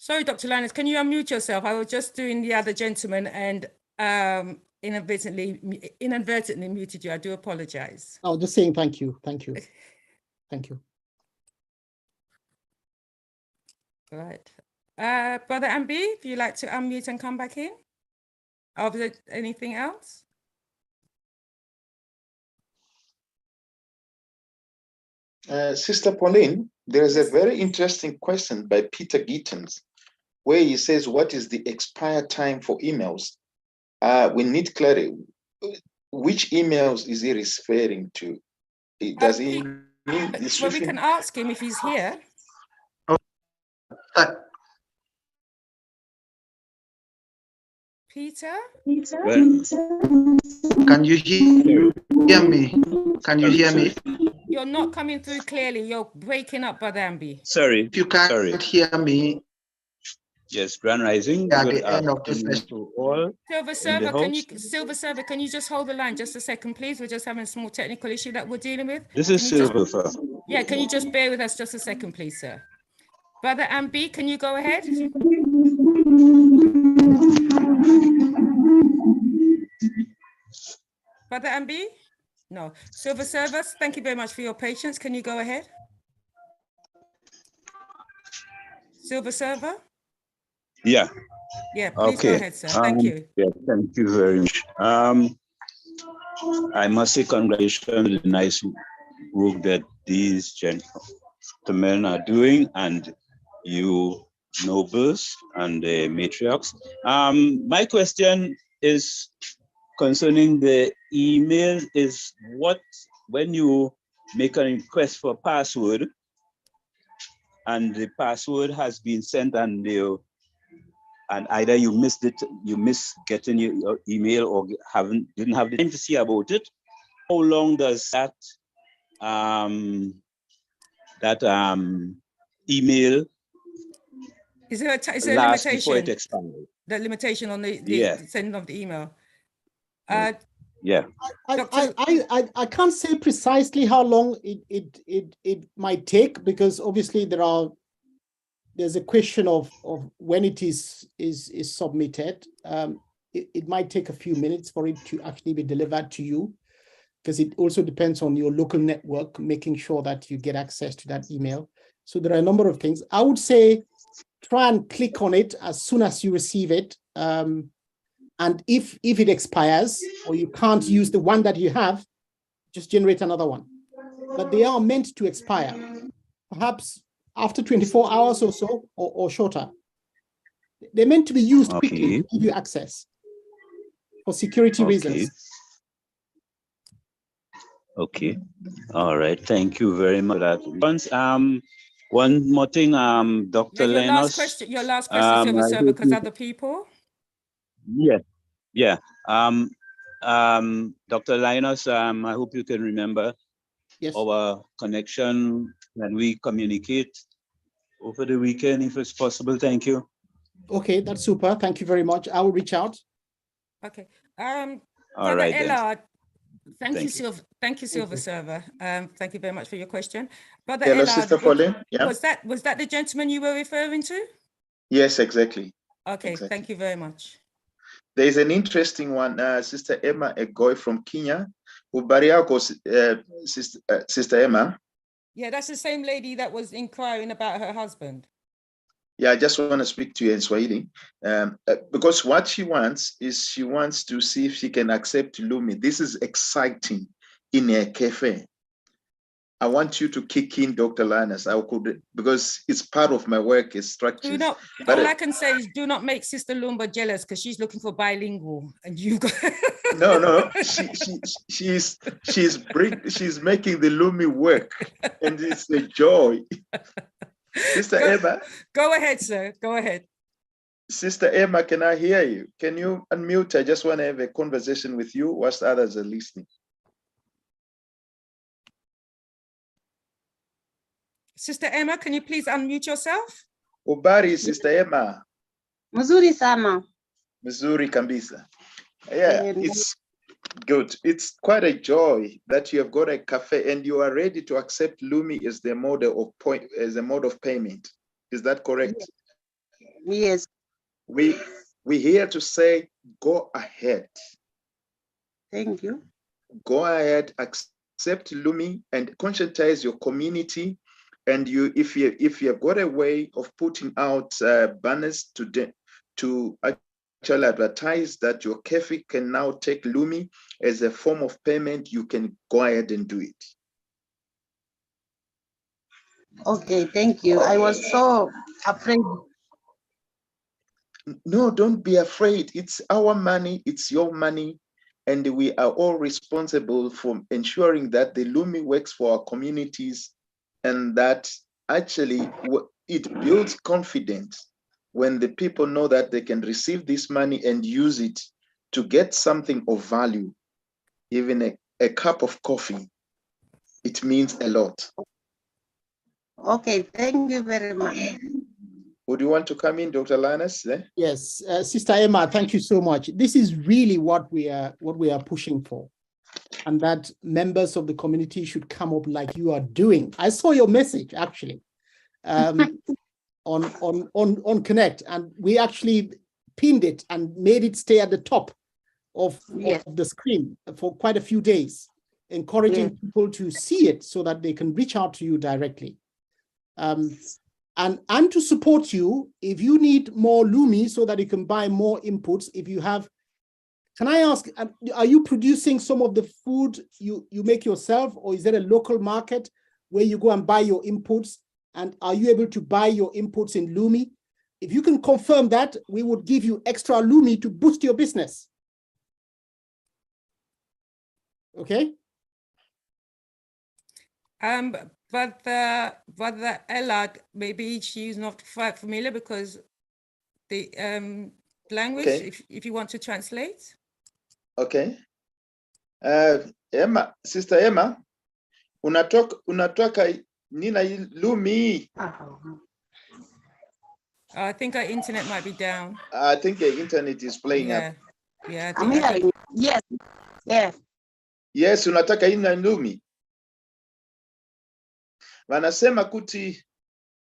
Sorry, Dr. Linus, can you unmute yourself? I was just doing the other gentleman and inadvertently muted you. I do apologize. I was just saying thank you. Thank you. Thank you. All right. Brother Ambi, if you'd like to unmute and come back in. Or is there anything else? Sister Pauline, there is a very interesting question by Peter Gittens, where he says, what is the expire time for emails? We need clarity. Which emails is he referring to? Does he mean this? Well, we can ask him if he's here. Peter? Can you hear me? Can you hear me? You're not coming through clearly. You're breaking up, Brother Ambi. Sorry. If you can't hear me. Yes, Grand Rising. At Good the end of the afternoon session. to all. Silver Server, can you just hold the line just a second, please? We're just having a small technical issue that we're dealing with. This is Silver, sir. Yeah, can you just bear with us just a second, please, sir? Brother Ambi, can you go ahead? Brother Ambi? No. Silver Servers, thank you very much for your patience. Can you go ahead? Silver Server? Yeah. Yeah, please go ahead, sir. Thank you. Yeah, thank you very much. I must say congratulations on the nice work that these gentlemen are doing, and you nobles and the matriarchs. My question is concerning the email is what, when you make a request for password and the password has been sent and either you missed it, you missed getting your email or didn't have the time to see about it, how long does that email is there a last before it limitation? expires? The limitation on the sending of the email? Yeah. I can't say precisely how long it might take, because obviously there's a question of when it is submitted. It might take a few minutes for it to actually be delivered to you, because it also depends on your local network, making sure that you get access to that email. So there are a number of things. I would say try and click on it as soon as you receive it. And if it expires or you can't use the one that you have, just generate another one. But they are meant to expire, perhaps after 24 hours or so, or shorter. They're meant to be used quickly to give you access for security reasons. Okay. All right. Thank you very much for that. Once, one more thing, Dr. Linus. Your last question, Silver Server, because other people. Yeah. Dr. Linus, I hope you can remember our connection when we communicate over the weekend, if it's possible. Thank you. Okay, that's super. Thank you very much. I will reach out. Okay. All right, Ella, thank you, Silver Server. Thank you very much for your question. Brother Ella, Sister Pauline. Yeah. was that the gentleman you were referring to? Yes, exactly. Okay, exactly. Thank you very much. There's an interesting one, Sister Emma Egoy from Kenya. Ubariako, Sister Emma. Yeah, that's the same lady that was inquiring about her husband. Yeah, I just want to speak to you in Swahili, because what she wants is she wants to see if she can accept Lumi. This is exciting in a cafe. I want you to kick in, Dr. Linus. I could, because it's part of my work, is structures. All I can say is do not make Sister Lumba jealous, because she's looking for bilingual, and you got. No. She's making the Lumi work, and it's a joy. Sister Emma. Go ahead, sir. Go ahead. Sister Emma, can I hear you? Can you unmute? I just want to have a conversation with you whilst others are listening. Sister Emma, can you please unmute yourself? Ubari, Sister Emma. Mzuri sama. Mzuri kabisa. Yeah, it's good. It's quite a joy that you have got a cafe and you are ready to accept Lumi as the mode of payment. Is that correct? Yes. We're here to say, go ahead. Thank you. Go ahead, accept Lumi and conscientize your community. And if you have got a way of putting out banners to actually advertise that your cafe can now take Lumi as a form of payment, you can go ahead and do it. Okay, thank you. I was so afraid. No, don't be afraid. It's our money, it's your money, and we are all responsible for ensuring that the Lumi works for our communities, and that actually it builds confidence when the people know that they can receive this money and use it to get something of value, even a cup of coffee. It means a lot. Okay, thank you very much. Would you want to come in, Dr. Linus? Yes, Sister Emma, thank you so much. This is really what we are pushing for, and that members of the community should come up like you are doing. I saw your message actually on Connect, and we actually pinned it and made it stay at the top of the screen for quite a few days, encouraging people to see it so that they can reach out to you directly. And to support you, if you need more Lumi so that you can buy more inputs, if you have, can I ask, are you producing some of the food you make yourself, or is there a local market where you go and buy your inputs? And are you able to buy your inputs in Lumi? If you can confirm that, we would give you extra Lumi to boost your business. Okay? But the Elad, maybe she's not quite familiar because the language, Okay. if you want to translate. Okay. Emma, Sister Emma, unatoka nina Lumi. I think our internet might be down. I think the internet is playing up. Yeah, I'm hearing. Yes. Yes. Yes, unataka ina Lumi. Wanasema kuti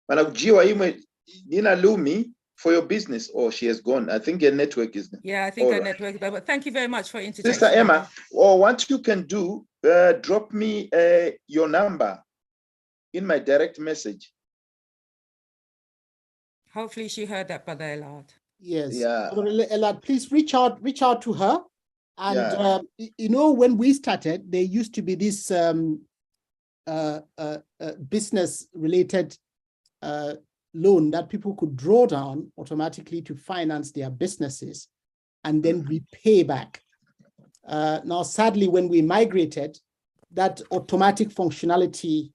wanakujiwa imwe nina Lumi for your business. Oh, she has gone. I think your network is. Yeah, I think our network is bad, but thank you very much for interjecting. Sister Emma, what you can do, drop me your number in my direct message. Hopefully she heard that, Brother Elad. Yes. Yeah. Elad, please reach out to her. And you know, when we started, there used to be this business-related loan that people could draw down automatically to finance their businesses and then repay back. Now, sadly, when we migrated, that automatic functionality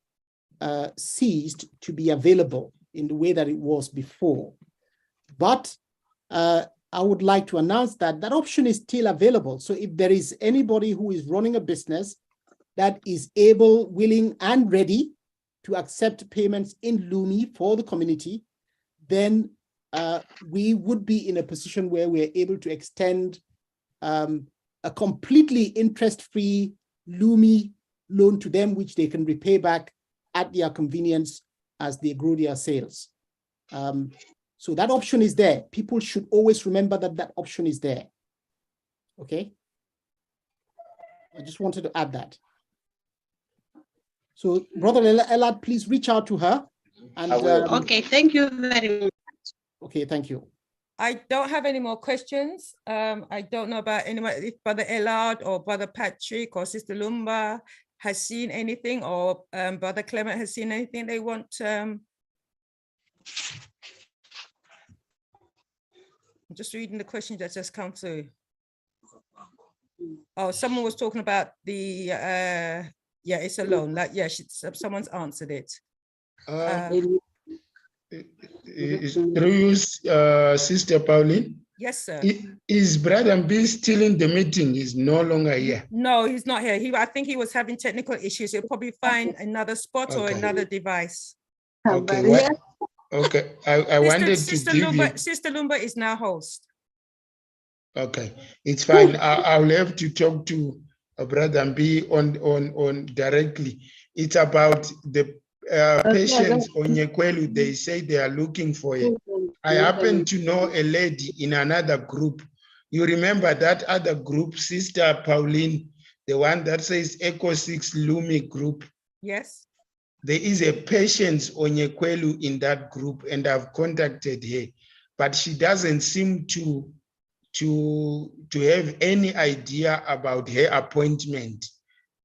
ceased to be available in the way that it was before. But I would like to announce that that option is still available. So if there is anybody who is running a business that is able, willing, and ready to accept payments in Lumi for the community, then we would be in a position where we're able to extend a completely interest-free Lumi loan to them, which they can repay back at their convenience as they grow their sales. So that option is there. People should always remember that that option is there. Okay? I just wanted to add that. So, Brother Elad, please reach out to her. And, okay, thank you very much. Okay, thank you. I don't have any more questions. I don't know about anyone, if Brother Elad or Brother Patrick or Sister Lumba has seen anything, or Brother Clement has seen anything they want. I'm just reading the questions that just come through. Oh, someone was talking about the, yeah, it's a loan. Like, yeah, someone's answered it. Through you, Sister Pauline. Yes, sir. Is Brother B still in the meeting? He's no longer here. No, he's not here. I think he was having technical issues. He'll probably find another spot or another device. Okay. Well, okay. I wanted to give you. Sister Lumba is now host. Okay, it's fine. I'll have to talk to Brother B on directly. It's about the patients on Nyekwelu. They say they are looking for I happen to know a lady in another group. You remember that other group, Sister Pauline, the one that says Echo 6 Lumi group? Yes. There is a Patience Onyekwelu in that group, and I've contacted her, but she doesn't seem to have any idea about her appointment.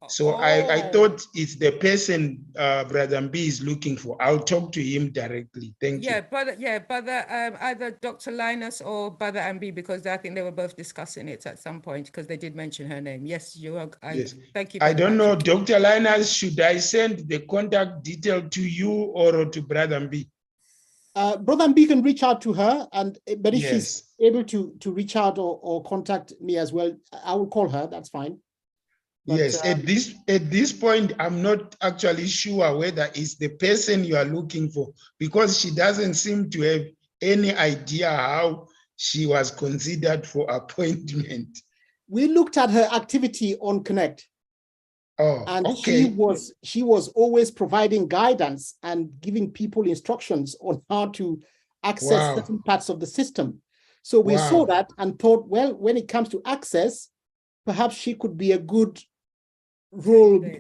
So I thought it's the person Brother Mb is looking for. I'll talk to him directly. Thank you. Brother, either Dr. Linus or Brother Ambi, because I think they were both discussing it at some point, because they did mention her name. Yes, you are. Yes. Thank you. I Brother don't know, Patrick. Dr. Linus, should I send the contact detail to you or to Brother Mb? Brother Mb can reach out to her, but if Yes. she's able to reach out or contact me as well, I will call her. That's fine. But, yes, at this point, I'm not actually sure whether it's the person you are looking for, because she doesn't seem to have any idea how she was considered for appointment. We looked at her activity on Connect. Oh, and okay. she was always providing guidance and giving people instructions on how to access certain parts of the system. So we saw that and thought, well, when it comes to access, perhaps she could be a good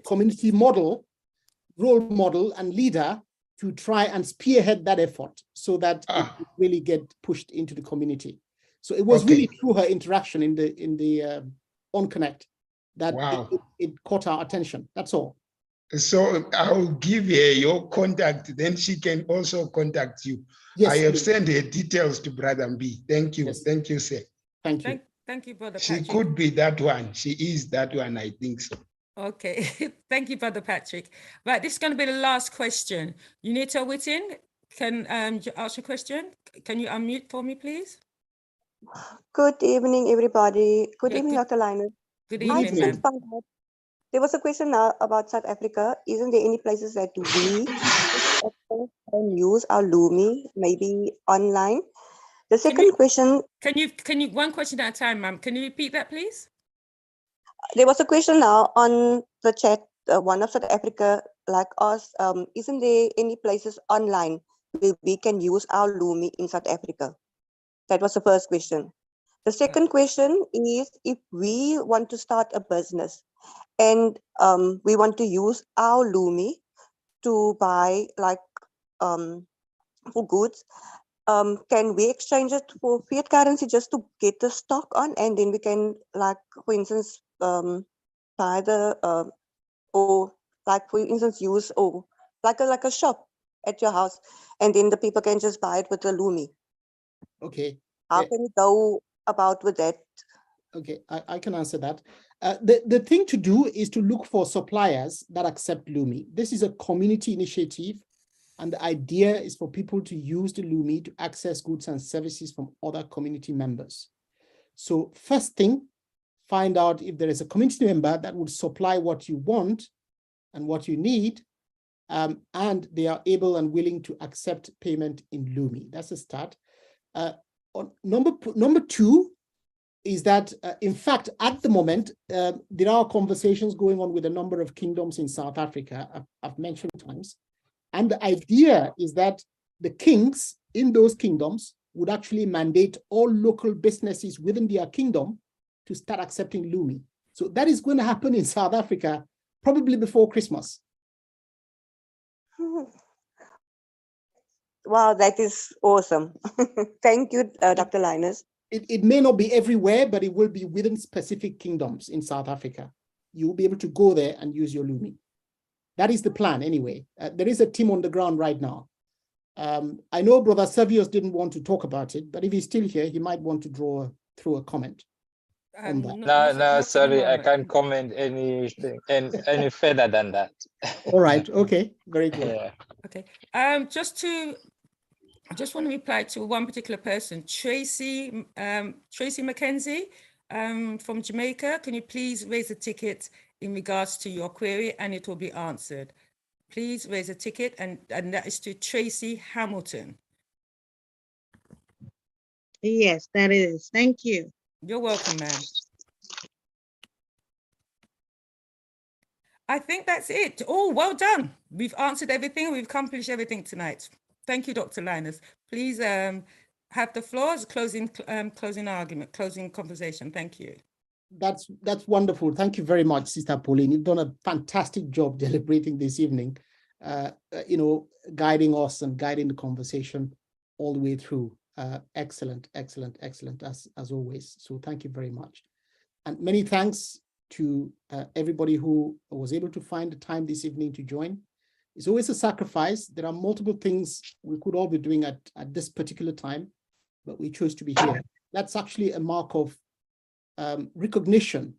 community role model and leader to try and spearhead that effort so that it could really get pushed into the community. So it was really through her interaction in the on Connect that it caught our attention. That's all. So I'll give her your contact, then she can also contact you. Yes, I have sent her details to Brother Mb. Thank you. Yes. Thank you, sir. Thank you. Thank you, Brother She Patrick. could be that one. She is that one, I think so. Okay, thank you, Brother Patrick. Right, this is going to be the last question. Unita Whitting, can you ask your question? Can you unmute for me, please? Good evening, everybody. Good evening, Dr. Linus. Good evening, ma'am. There was a question now about South Africa. Isn't there any places that we can use our Lumi, maybe online? The second question. Can you one question at a time, ma'am? Can you repeat that, please? There was a question now on the chat. One of South Africa like us, isn't there any places online where we can use our Lumi in South Africa? That was the first question. The second question is, if we want to start a business and we want to use our Lumi to buy like for goods, can we exchange it for fiat currency just to get the stock on, and then we can, like, for instance, buy the or like, for instance, use or like a shop at your house, and then the people can just buy it with the Lumi. Okay. How can we go about with that? Okay, I can answer that. The thing to do is to look for suppliers that accept Lumi. This is a community initiative, and the idea is for people to use the Lumi to access goods and services from other community members. So first thing, find out if there is a community member that would supply what you want and what you need, and they are able and willing to accept payment in Lumi. That's a start. Number two is that, in fact, at the moment, there are conversations going on with a number of kingdoms in South Africa, I've mentioned times. And the idea is that the kings in those kingdoms would actually mandate all local businesses within their kingdom to start accepting Lumi. So that is going to happen in South Africa, probably before Christmas. Wow, that is awesome. Thank you, Dr. Linus. It may not be everywhere, but it will be within specific kingdoms in South Africa. You will be able to go there and use your Lumi. That is the plan anyway. There is a team on the ground right now. I know Brother Servius didn't want to talk about it, but if he's still here, he might want to draw through a comment. No, sorry, I can't comment anything any further than that. All right, okay, very good. Yeah. Okay, I just want to reply to one particular person, Tracy Mackenzie from Jamaica. Can you please raise a ticket in regards to your query, and it will be answered. Please raise a ticket, and that is to Tracy Hamilton. Yes, that is. Thank you. You're welcome, ma'am. I think that's it. Oh, well done. We've answered everything. We've accomplished everything tonight. Thank you, Dr. Linus. Please have the floor as closing conversation. Thank you. That's wonderful. Thank you very much, Sister Pauline. You've done a fantastic job deliberating this evening, guiding us and guiding the conversation all the way through. Excellent, excellent, excellent, as always. So thank you very much. And many thanks to everybody who was able to find the time this evening to join. It's always a sacrifice. There are multiple things we could all be doing at this particular time, but we chose to be here. That's actually a mark of recognition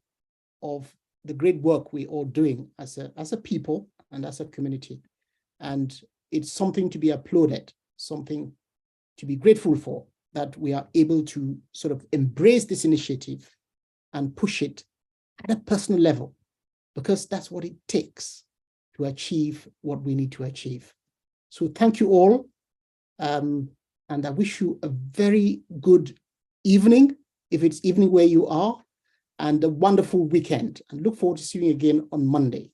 of the great work we're all doing as a people and as a community. And it's something to be applauded, something to be grateful for, that we are able to sort of embrace this initiative and push it at a personal level, because that's what it takes to achieve what we need to achieve. So thank you all. And I wish you a very good evening, if it's evening where you are, and a wonderful weekend. And look forward to seeing you again on Monday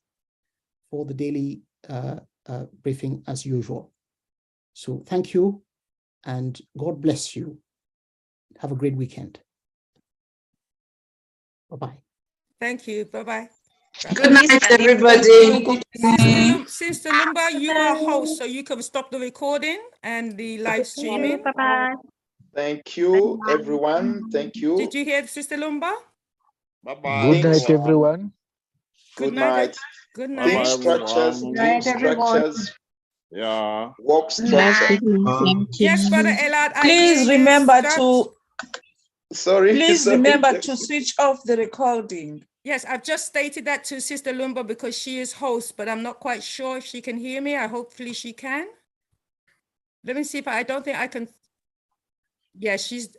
for the daily briefing as usual. So thank you, and God bless you. Have a great weekend. Bye-bye. Thank you. Bye-bye. Good night, everybody. Sister Lumba, you are host, so you can stop the recording and the live streaming. Bye-bye. Thank you, everyone. Thank you. Did you hear Sister Lumba? Bye-bye. Good night, everyone. Good night. Good Team night. structures, team structures. Yeah. Work structure. Yes, Brother Elad. Please remember to Sorry. Please remember to switch off the recording. Yes, I've just stated that to Sister Lumba because she is host, but I'm not quite sure if she can hear me. Hopefully she can. Let me see if I don't think I can. Yeah, she's